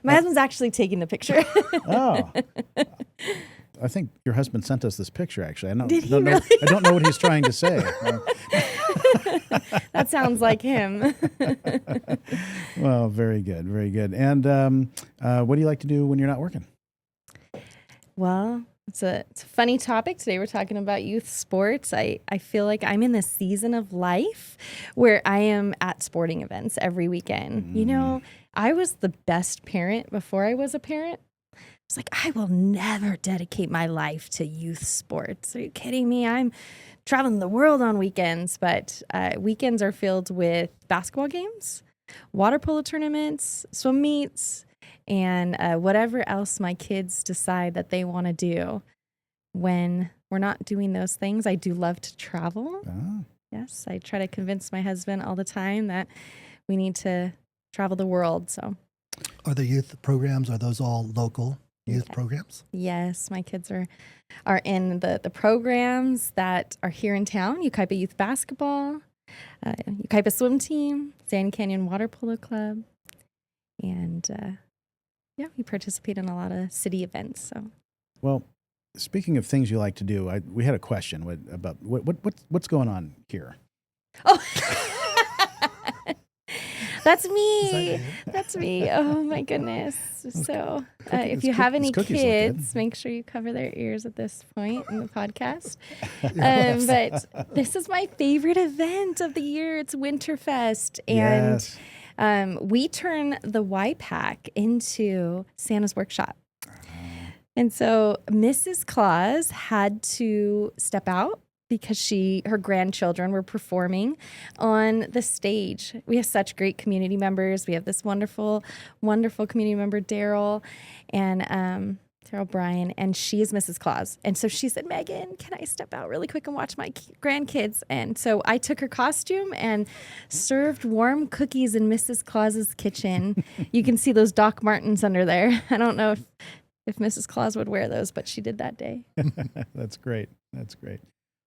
My husband's actually taking the picture. Oh. I think your husband sent us this picture, actually. Really? I don't know what he's trying to say. That sounds like him. Well, very good, very good. And what do you like to do when you're not working? Well, it's a funny topic. Today we're talking about youth sports. I feel like I'm in this season of life where I am at sporting events every weekend. You know, I was the best parent before I was a parent. It's like, I will never dedicate my life to youth sports. Are you kidding me? I'm traveling the world on weekends, but weekends are filled with basketball games, water polo tournaments, swim meets, and whatever else my kids decide that they want to do. When we're not doing those things, I do love to travel. Oh. Yes, I try to convince my husband all the time that we need to travel the world. So, are the youth programs, are those all local youth programs? Yes, my kids are in the programs that are here in town. Yucaipa Youth Basketball, Yucaipa Swim Team, Sand Canyon Water Polo Club, and we participate in a lot of city events. So, well, speaking of things you like to do, we had a question about what's going on here. Oh. That's me. That's me. Oh, my goodness. So if you have any kids, make sure you cover their ears at this point in the podcast. But this is my favorite event of the year. It's Winterfest. And we turn the YPAC into Santa's Workshop. And so Mrs. Claus had to step out because her grandchildren were performing on the stage. We have such great community members. We have this wonderful, wonderful community member, Daryl, and Daryl Bryan, and she is Mrs. Claus. And so she said, Megan, can I step out really quick and watch my grandkids? And so I took her costume and served warm cookies in Mrs. Claus's kitchen. You can see those Doc Martens under there. I don't know if Mrs. Claus would wear those, but she did that day. That's great. That's great.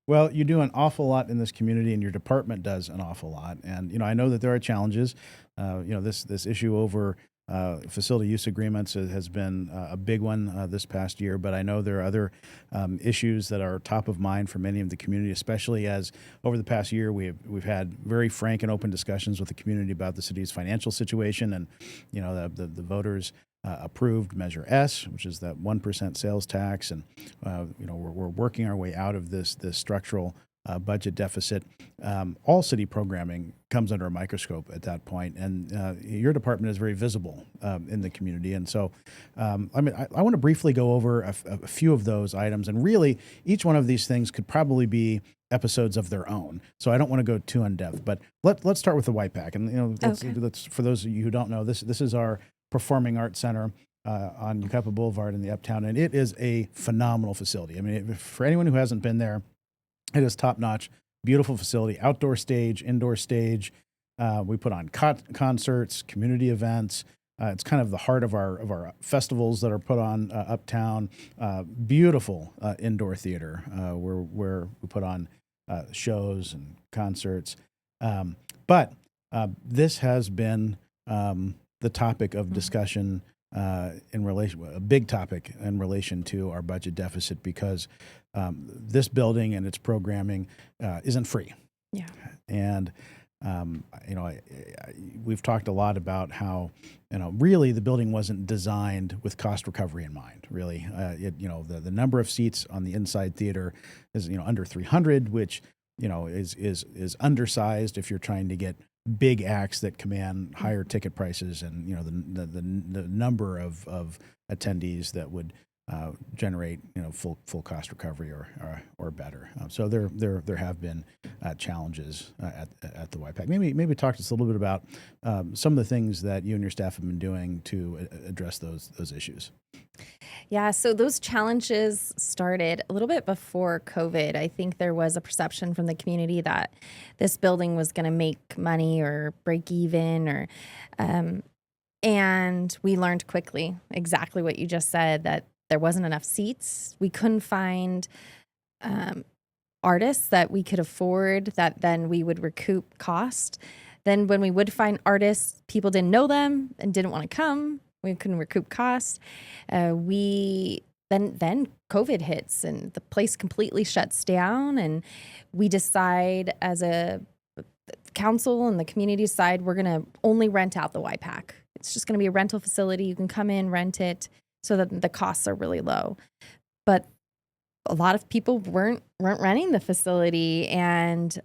Well, you do an awful lot in this community, and your department does an awful lot. And I know that there are challenges. This issue over facility use agreements has been a big one this past year. But I know there are other issues that are top of mind for many of the community, especially as over the past year we've had very frank and open discussions with the community about the city's financial situation, and the voters approved Measure S, which is that 1% sales tax, and we're working our way out of this structural budget deficit. All city programming comes under a microscope at that point, and your department is very visible in the community. And so, I want to briefly go over a few of those items, and really each one of these things could probably be episodes of their own. So I don't want to go too in depth, but let's start with the White Pack. And let's for those of you who don't know, this is our Performing Arts Center on Yucaipa Boulevard in the Uptown, and it is a phenomenal facility. I mean, for anyone who hasn't been there, it is top-notch, beautiful facility, outdoor stage, indoor stage. We put on concerts, community events. It's kind of the heart of our festivals that are put on uptown. Beautiful indoor theater where we put on shows and concerts. But this has been the topic of discussion a big topic in relation to our budget deficit, because this building and its programming isn't free. Yeah. And we've talked a lot about how really the building wasn't designed with cost recovery in mind. Really, the number of seats on the inside theater is under 300, which is undersized if you're trying to get big acts that command higher ticket prices, and the number of attendees that would generate full cost recovery or better. So there have been challenges at the White Pack. Maybe talk to us a little bit about some of the things that you and your staff have been doing to address those issues. Yeah, so those challenges started a little bit before COVID. I think there was a perception from the community that this building was going to make money or break even, and we learned quickly exactly what you just said, that there wasn't enough seats. We couldn't find artists that we could afford that then we would recoup cost. Then when we would find artists, people didn't know them and didn't want to come. We couldn't recoup costs. Then COVID hits and the place completely shuts down, and we decide as a council and the community decide we're going to only rent out the White Pack. It's just going to be a rental facility. You can come in, rent it, so that the costs are really low. But a lot of people weren't renting the facility, and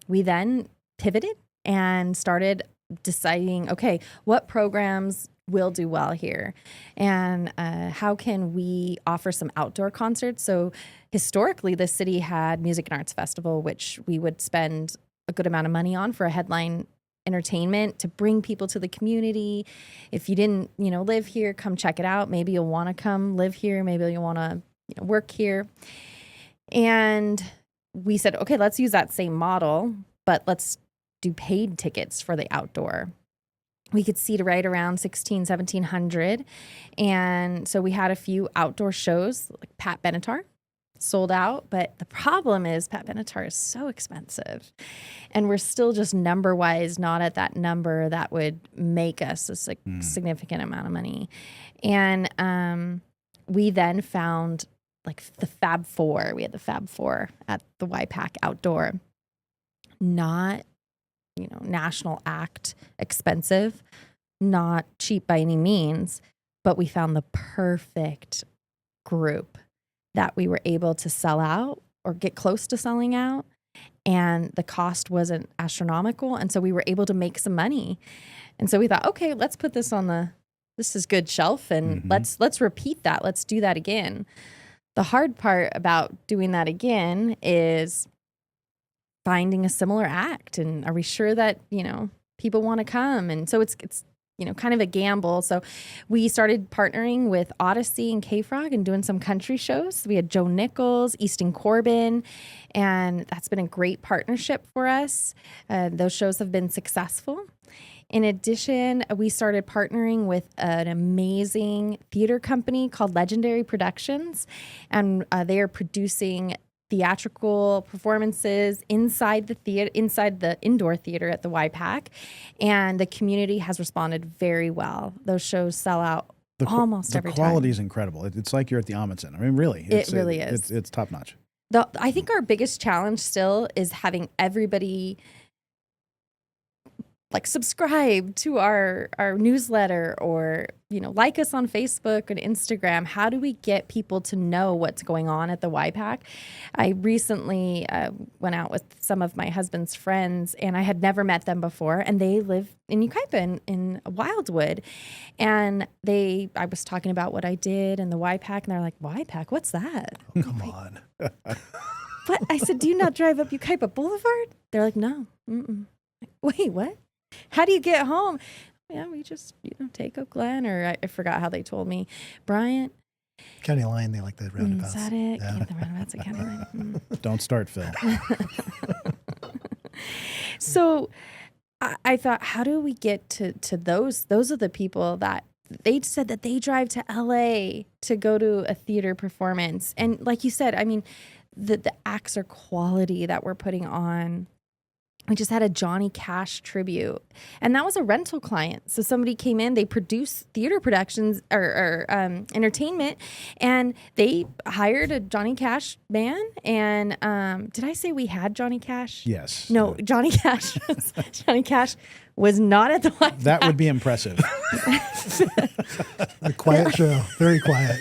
we then pivoted and started deciding, okay, what programs will do well here, and how can we offer some outdoor concerts? So historically, the city had Music and Arts Festival, which we would spend a good amount of money on for a headline entertainment to bring people to the community. If you didn't, live here, come check it out. Maybe you'll want to come live here. Maybe you'll want to work here. And we said, okay, let's use that same model, but let's do paid tickets for the outdoor. We could seat right around 1,700. And so we had a few outdoor shows, like Pat Benatar, sold out. But the problem is Pat Benatar is so expensive. And we're still just number-wise not at that number that would make us a significant amount of money. And we then found like the Fab Four. We had the Fab Four at the White Pack outdoor. Not national act expensive, not cheap by any means, but we found the perfect group that we were able to sell out or get close to selling out, and the cost wasn't astronomical, and so we were able to make some money. And so we thought, okay, let's put this on the this is good shelf, and let's repeat that. Let's do that again. The hard part about doing that again is finding a similar act, and are we sure that, people want to come? And so it's kind of a gamble. So we started partnering with Odyssey and K-Frog and doing some country shows. We had Joe Nichols, Easton Corbin, and that's been a great partnership for us. Those shows have been successful. In addition, we started partnering with an amazing theater company called Legendary Productions, and they are producing theatrical performances inside the theater, inside the indoor theater at the YPAC, and the community has responded very well. Those shows sell out almost every time. The quality is incredible. It's like you're at the Ahmanson. I mean, really, it really is. It's top notch. I think our biggest challenge still is having everybody subscribe to our newsletter, or like us on Facebook and Instagram. How do we get people to know what's going on at the YPAC? I recently went out with some of my husband's friends, and I had never met them before, and they live in Yucaipa in Wildwood, and I was talking about what I did in the YPAC, and they're like, YPAC, what's that? Oh, come on. What? I said, do you not drive up Yucaipa Boulevard? They're like, no. Wait, what? How do you get home? Yeah, we just, take Oak Glen, or I forgot how they told me. Bryant. County line, they like the roundabouts. Is that it? Yeah. Yeah, the roundabouts at County line. Don't start, Phil. So I thought, how do we get to those? Those are the people that they said that they drive to LA to go to a theater performance. And like you said, I mean, the acts are quality that we're putting on. We just had a Johnny Cash tribute, and that was a rental client. So somebody came in, they produce theater productions or entertainment, and they hired a Johnny Cash band. And did I say we had Johnny Cash? Yes. No, Johnny Cash was not at the YPAC. That would be impressive. A quiet show, very quiet.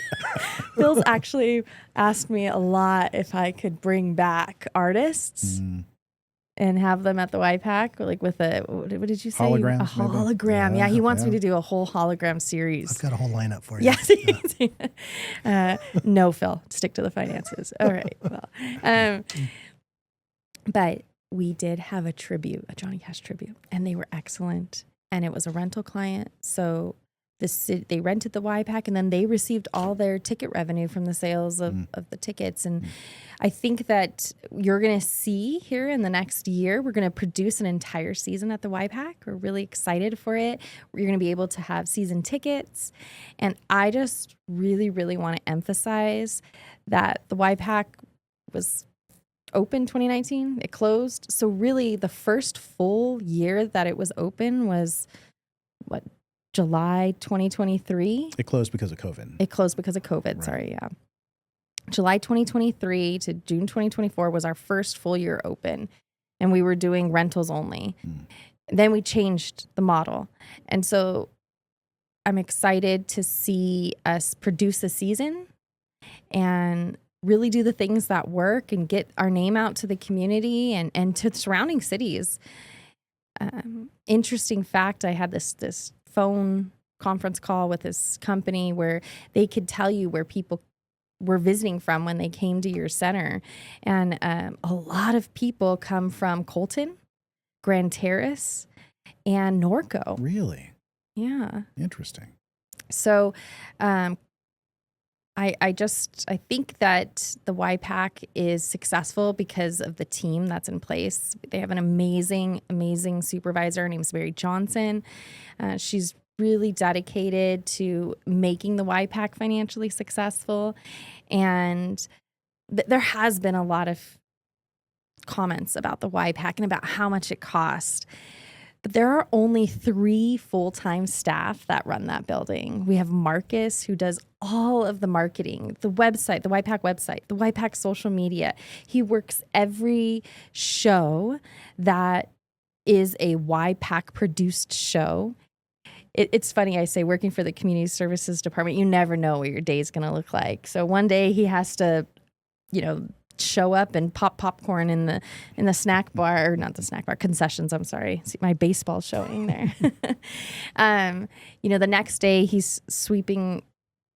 Phil's actually asked me a lot if I could bring back artists. And have them at the YPAC, like with what did you say? Holograms, A hologram. Yeah, he wants me to do a whole hologram series. I've got a whole lineup for you. Yes. No, Phil, stick to the finances. All right. Well, but we did have a Johnny Cash tribute, and they were excellent. And it was a rental client, so they rented the YPAC, and then they received all their ticket revenue from the sales of the tickets. And I think that you're going to see here in the next year, we're going to produce an entire season at the YPAC. We're really excited for it. You're going to be able to have season tickets. And I just really, really want to emphasize that the YPAC was open 2019. It closed. So really the first full year that it was open was July 2023. It closed because of COVID. Right. Sorry, yeah. July 2023 to June 2024 was our first full year open, and we were doing rentals only. Then we changed the model. And so I'm excited to see us produce a season and really do the things that work and get our name out to the community and to the surrounding cities. Interesting fact, I had this phone conference call with this company where they could tell you where people were visiting from when they came to your center. And a lot of people come from Colton, Grand Terrace, and Norco. Really? Yeah. Interesting. So I think that the YPAC is successful because of the team that's in place. They have an amazing, amazing supervisor. Her name's Mary Johnson. She's really dedicated to making the YPAC financially successful. And there has been a lot of comments about the YPAC and about how much it costs. But there are only 3 full-time staff that run that building. We have Marcus, who does all of the marketing, the website, the YPAC website, the YPAC social media. He works every show that is a YPAC-produced show. It's funny, I say, working for the community services department, you never know what your day is going to look like. So one day he has to, show up and pop popcorn in the snack bar, or not the snack bar, concessions. I'm sorry. See my baseball showing there. The next day he's sweeping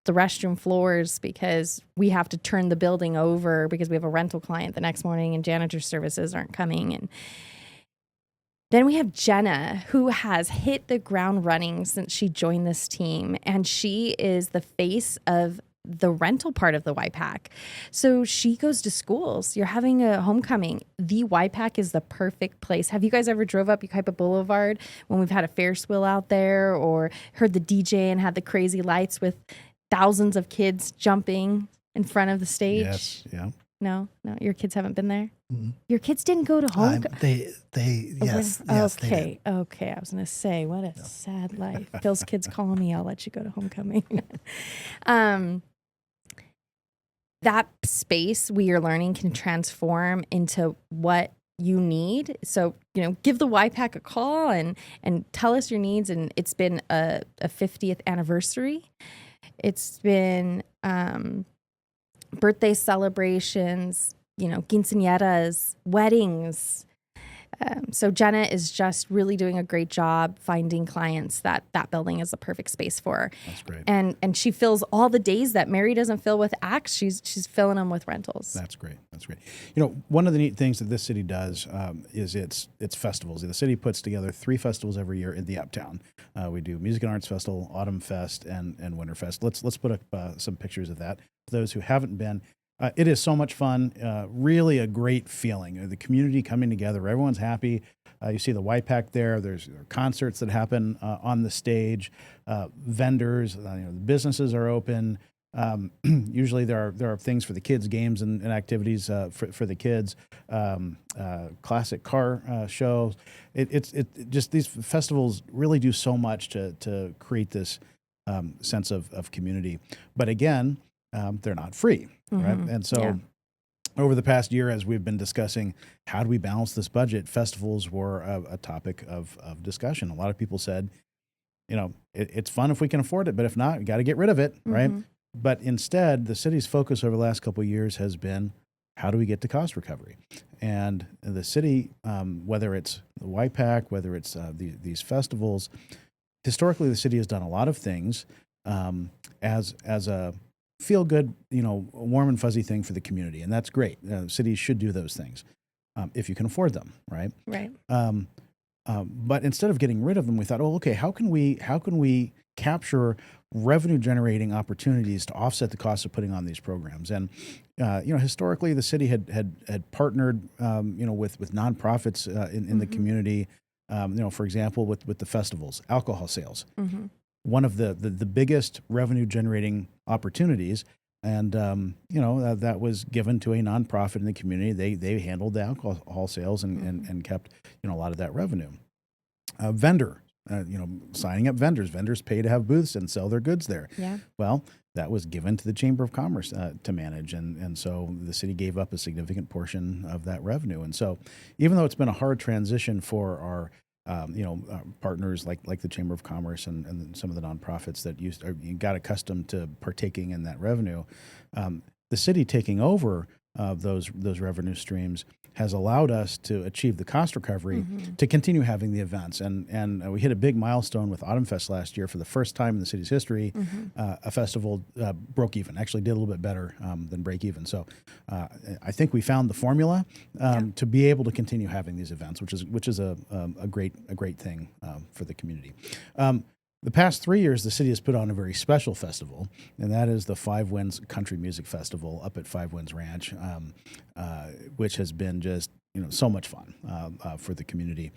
the restroom floors because we have to turn the building over because we have a rental client the next morning and janitor services aren't coming. And then we have Jenna, who has hit the ground running since she joined this team, and she is the face of the rental part of the YPAC. So she goes to schools. You're having a homecoming. The YPAC is the perfect place. Have you guys ever drove up Yucaipa Boulevard when we've had a Ferris wheel out there, or heard the DJ and had the crazy lights with thousands of kids jumping in front of the stage? Yes, yeah. No, your kids haven't been there? Mhm. Your kids didn't go to homecoming? Yes, Okay. I was going to say, what a sad life. Phil's kids calling me, I'll let you go to homecoming. That space we are learning can transform into what you need. So, give the YPAC a call and tell us your needs. And it's been a 50th anniversary. It's been birthday celebrations, quinceañeras, weddings. So Jenna is just really doing a great job finding clients that building is the perfect space for. That's great. And she fills all the days that Mary doesn't fill with acts. She's filling them with rentals. That's great. One of the neat things that this city does is its festivals. The city puts together 3 festivals every year in the Uptown. We do Music and Arts Festival, Autumn Fest, and Winter Fest. Let's put up some pictures of that for those who haven't been. It is so much fun, really a great feeling. The community coming together, everyone's happy. You see the YPAC there. There are concerts that happen on the stage. Vendors, the businesses are open. Usually there are things for the kids, games and activities for the kids. Classic car shows. It's just these festivals really do so much to create this sense of community. But again, they're not free. Right. And so over the past year, as we've been discussing, how do we balance this budget? Festivals were a topic of discussion. A lot of people said, it's fun if we can afford it, but if not, we got to get rid of it. Right. But instead, the city's focus over the last couple of years has been, how do we get to cost recovery? And the city, whether it's the YPAC, whether it's these festivals, historically, the city has done a lot of things as a feel good, warm and fuzzy thing for the community. And that's great. Cities should do those things if you can afford them, right? Right. But instead of getting rid of them, we thought, okay, how can we capture revenue generating opportunities to offset the cost of putting on these programs? And historically, the city had partnered, with nonprofits in the community. For example, with the festivals, alcohol sales. One of the biggest revenue generating opportunities, and that was given to a nonprofit in the community. They handled the alcohol sales and kept a lot of that revenue. Vendor, signing up vendors. Vendors pay to have booths and sell their goods there. Yeah. Well, that was given to the Chamber of Commerce to manage, and so the city gave up a significant portion of that revenue. And so, even though it's been a hard transition for our partners like the Chamber of Commerce and some of the nonprofits that got accustomed to partaking in that revenue, the city taking over those revenue streams has allowed us to achieve the cost recovery to continue having the events. And we hit a big milestone with Autumn Fest last year. For the first time in the city's history, a festival broke even, actually did a little bit better than break even. So I think we found the formula to be able to continue having these events, which is a great thing for the community. The past 3 years, the city has put on a very special festival, and that is the Five Winds Country Music Festival up at Five Winds Ranch, which has been just so much fun for the community.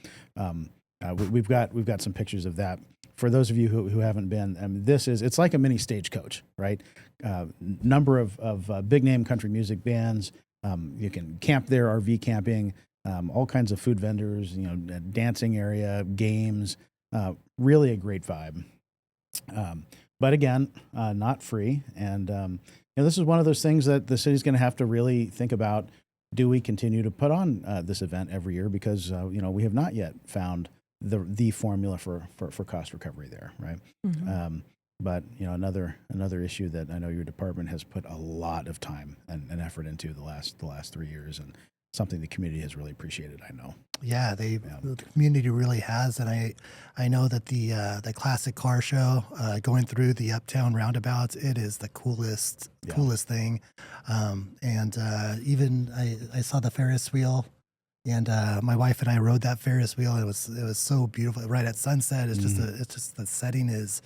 We've got some pictures of that. For those of you who haven't been, it's like a mini stagecoach, right? Number of big name country music bands. You can camp there, RV camping, all kinds of food vendors, dancing area, games. Really a great vibe. But again, not free. And this is one of those things that the city's going to have to really think about. Do we continue to put on this event every year? Because, we have not yet found the formula for cost recovery there, right? But another issue that I know your department has put a lot of time and effort into the last 3 years, and something the community has really appreciated. I know. Yeah, the community really has, and I know that the classic car show going through the uptown roundabouts, it is the coolest thing, and even I saw the Ferris wheel, and my wife and I rode that Ferris wheel. It was so beautiful right at sunset. It's just the setting is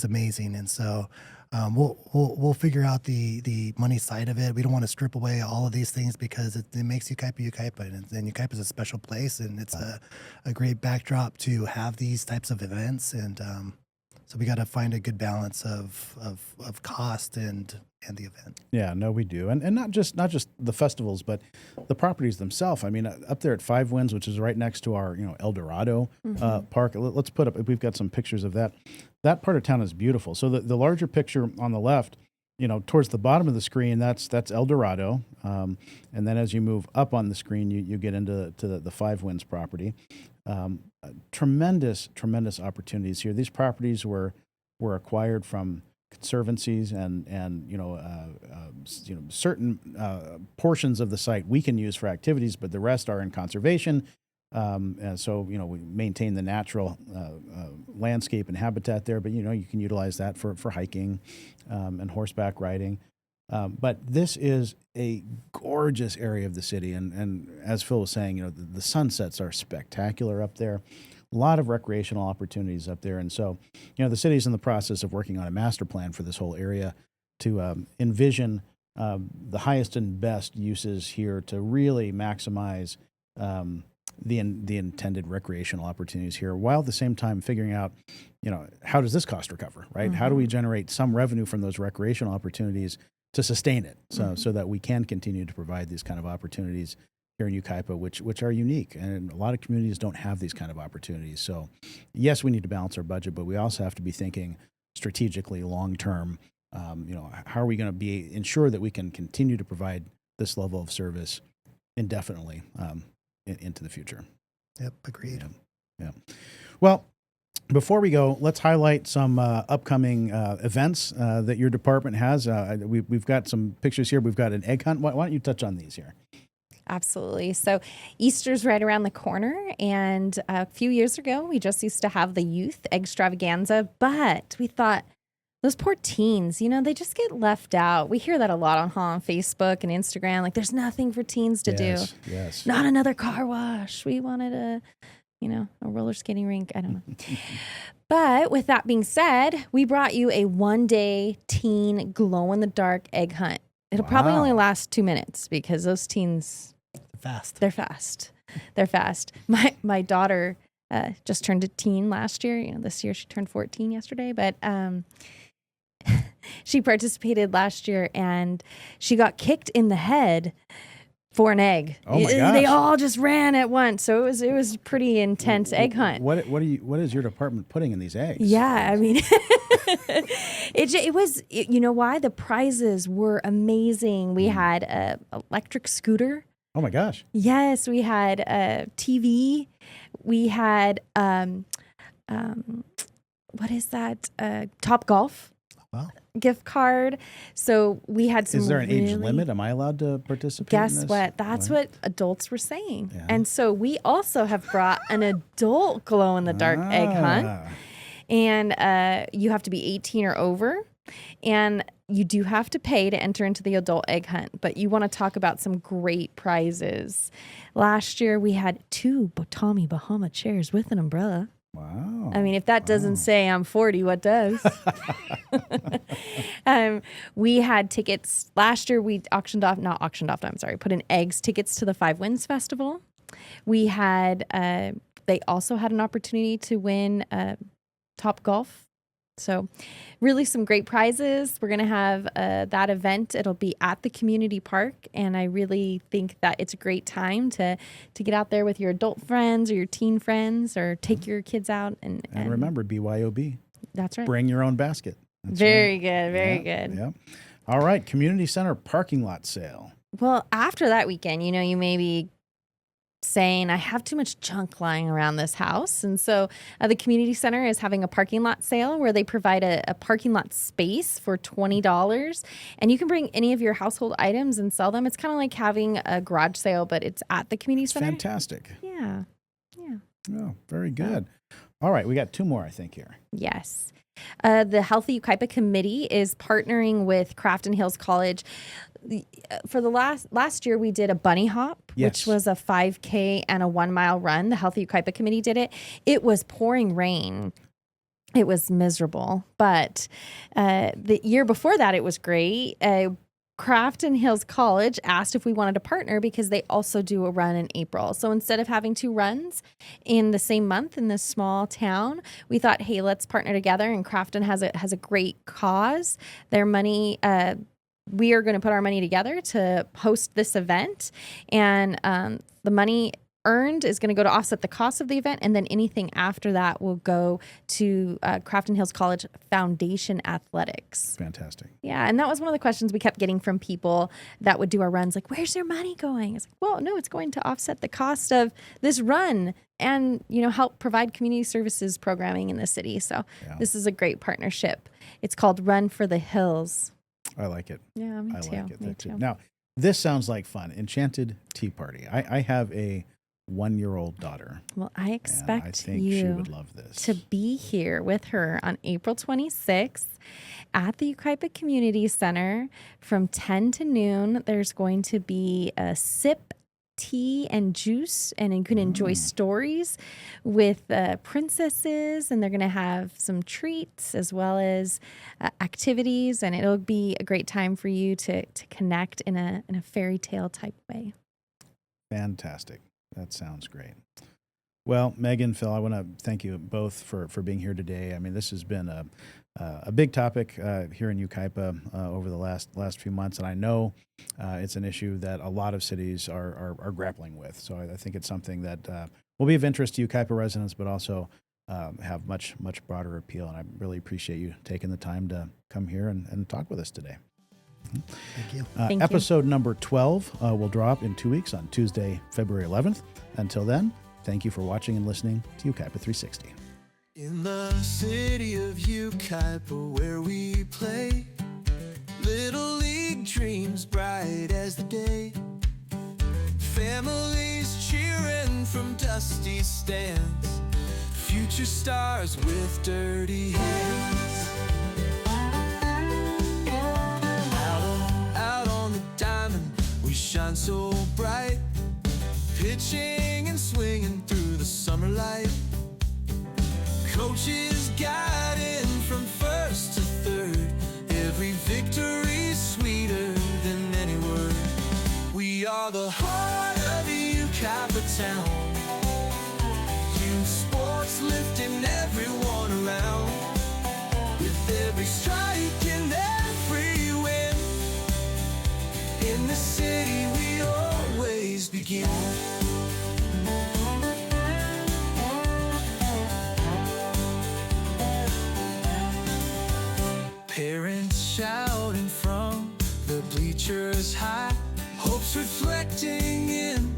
amazing, and so. We'll figure out the money side of it. We don't want to strip away all of these things because it makes Yucaipa, and Yucaipa is a special place, and it's a great backdrop to have these types of events. And so we got to find a good balance of cost and the event. Yeah, no, we do, and not just the festivals, but the properties themselves. I mean, up there at Five Winds, which is right next to our El Dorado park. Let's put up. We've got some pictures of that. That part of town is beautiful. So the larger picture on the left, towards the bottom of the screen, that's El Dorado, and then as you move up on the screen, you get into the Five Winds property. Tremendous opportunities here. These properties were acquired from conservancies and certain portions of the site we can use for activities, but the rest are in conservation. And so, we maintain the natural landscape and habitat there, but, you can utilize that for hiking and horseback riding. But this is a gorgeous area of the city. And as Phil was saying, the sunsets are spectacular up there. A lot of recreational opportunities up there. And so, the city's in the process of working on a master plan for this whole area to envision the highest and best uses here to really maximize the intended recreational opportunities here, while at the same time figuring out, how does this cost recover, right? How do we generate some revenue from those recreational opportunities to sustain it, so that we can continue to provide these kind of opportunities here in Yucaipa, which are unique, and a lot of communities don't have these kind of opportunities. So, yes, we need to balance our budget, but we also have to be thinking strategically, long term. How are we going to ensure that we can continue to provide this level of service indefinitely into the future? Yep, agreed. Yeah. Well, before we go, let's highlight some upcoming events that your department has. We've got some pictures here. We've got an egg hunt. Why don't you touch on these here? Absolutely. So Easter's right around the corner, and a few years ago, we just used to have the youth extravaganza, but we thought, those poor teens, they just get left out. We hear that a lot on Facebook and Instagram. Like, there's nothing for teens to do. Yes. Not another car wash. We wanted a roller skating rink. I don't know. But with that being said, we brought you a one-day teen glow-in-the-dark egg hunt. It'll probably only last 2 minutes because those teens, they're fast. They're fast. My daughter just turned a teen last year. This year she turned 14 yesterday, but she participated last year and she got kicked in the head for an egg. Oh my gosh. They all just ran at once. So it was a pretty intense egg hunt. What is your department putting in these eggs? Yeah, I mean, it was, why? The prizes were amazing. We had a electric scooter. Oh my gosh. Yes, we had a TV. We had, what is that? Top Golf. Wow. Gift card. So we had some. Is there an age limit? Am I allowed to participate in Guess this? what? That's what adults were saying. Yeah. And so we also have brought an adult glow-in-the-dark egg hunt. And you have to be 18 or over. And you do have to pay to enter into the adult egg hunt. But you want to talk about some great prizes. Last year, we had 2 Tommy Bahama chairs with an umbrella. Wow. I mean, if that doesn't say I'm 40, what does? We had tickets. Last year, we put in eggs tickets to the Five Winds Festival. We had, they also had an opportunity to win Top Golf. So really some great prizes. We're going to have that event. It'll be at the community park. And I really think that it's a great time to get out there with your adult friends or your teen friends or take your kids out. And remember, BYOB. That's right. Bring your own basket. That's Very right. good. Very good. Yeah. All right. Community Center parking lot sale. Well, after that weekend, you may be saying, I have too much junk lying around this house. And so the community center is having a parking lot sale where they provide a parking lot space for $20. And you can bring any of your household items and sell them. It's kind of like having a garage sale, but it's at the community center. Fantastic. Yeah. Oh, very good. All right. We got 2 more, I think, here. Yes. The Healthy Yucaipa Committee is partnering with Crafton Hills College. For the last year, we did a bunny hop, which was a 5K and a 1 mile run. The Healthy Yucaipa Committee did it. It was pouring rain. It was miserable. But the year before that, it was great. Crafton Hills College asked if we wanted to partner because they also do a run in April. So instead of having 2 runs in the same month in this small town, we thought, hey, let's partner together. And Crafton has a great cause. Their money, we are going to put our money together to host this event. And the money earned is going to go to offset the cost of the event, and then anything after that will go to Crafton Hills College Foundation Athletics. Fantastic. Yeah, and that was one of the questions we kept getting from people that would do our runs, like, where's your money going? It's like, well, no, it's going to offset the cost of this run and, help provide community services programming in the city. So This is a great partnership. It's called Run for the Hills. I like it. Yeah, me too. Like it. Me too. Now, this sounds like fun. Enchanted Tea Party. I have a 1-year-old daughter. Well, I expect I think you she would love this. to be here with her on April 26th at the Yucaipa Community Center from 10 to noon. There's going to be a sip tea and juice, and you can enjoy stories with princesses, and they're going to have some treats as well as activities, and it'll be a great time for you to connect in a fairy tale type way. Fantastic. That sounds great. Well, Megan, Phil, I want to thank you both for being here today. I mean, this has been a big topic here in Yucaipa over the last few months, and I know it's an issue that a lot of cities are grappling with. So I think it's something that will be of interest to Yucaipa residents, but also have much broader appeal. And I really appreciate you taking the time to come here and talk with us today. Thank you. Thank you. Episode number 12 will drop in 2 weeks on Tuesday, February 11th. Until then, thank you for watching and listening to Yucaipa 360. In the city of Yucaipa where we play, Little League dreams bright as the day. Families cheering from dusty stands, future stars with dirty hands. Out on the diamond, we shine so bright, pitching and swinging through the summer light. Coaches guiding from first to third, every victory's sweeter than any word. We are the heart of Yucaipa town, youth sports lifting everyone around. With every strike and every win, in the city we always begin. Parents shouting from the bleachers high, hopes reflecting in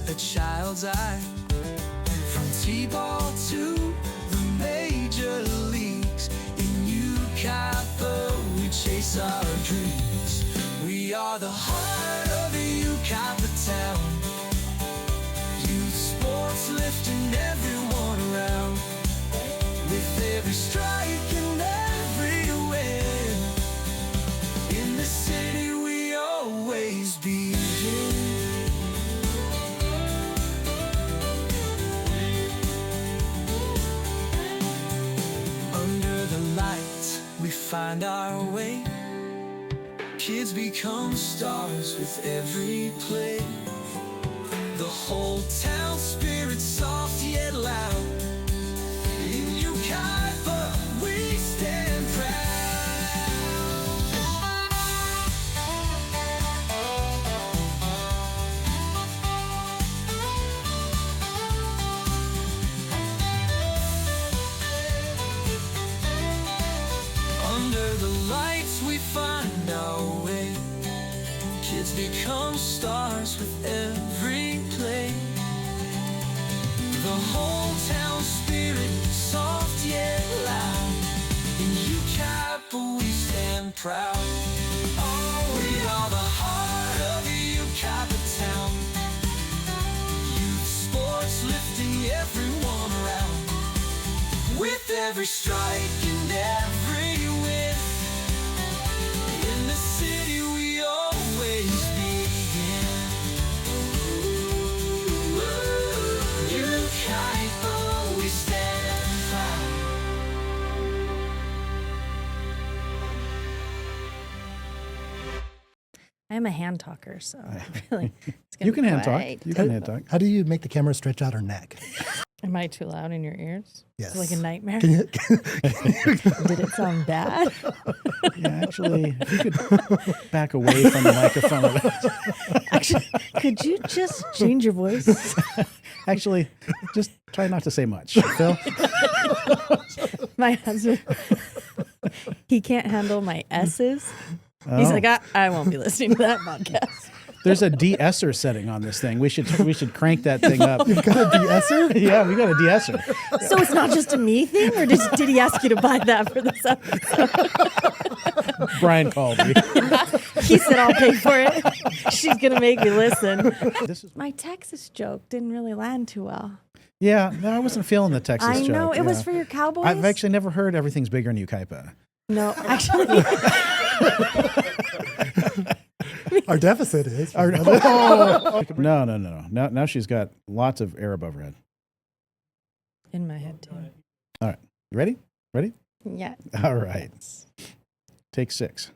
a child's eye. From T-ball to the major leagues, in Yucaipa we chase our dreams. We are the heart of Yucaipa town, youth sports lifting everyone around. With every strike and every win, in the city we always begin. Under the lights we find our way, kids become stars with every play. The whole town spirit soft yet loud, in Yucaipa we stand proud. Under the lights we find our way, kids become stars with every play. The whole town spirit, soft yet loud. In Yucaipa we stand proud. Oh, we are the heart of Yucaipa town. Youth sports lifting everyone around. With every strike and every win, in the city we always begin. Yucaipa, we stand proud. I'm a hand talker, so really, it's gonna You can be hand talk. quite You can hand talk. How do you make the camera stretch out her neck? Am I too loud in your ears? Yes. It's like a nightmare. Can you, Did it sound bad? Yeah, actually, if you could back away from the microphone. a bit. Actually, could you just change your voice? Actually, just try not to say much, Phil. My husband, he can't handle my S's. He's Oh. like, I won't be listening to that podcast. There's a de-esser setting on this thing. We should crank that thing up. you've got a de-esser? Yeah, we got a de-esser. So it's not just a me thing, or did he ask you to buy that for this episode? Brian called me. He said, I'll pay for it. She's going to make me listen. This is, My Texas joke didn't really land too well. yeah, no, I wasn't feeling the Texas I joke. know. It was yeah. for your Cowboys. I've actually never heard everything's bigger in Yucaipa. No, actually. Our deficit is. No. Now she's got lots of air above her head. In my head, too. All right. You ready? Ready? Yeah. All right. Take 6.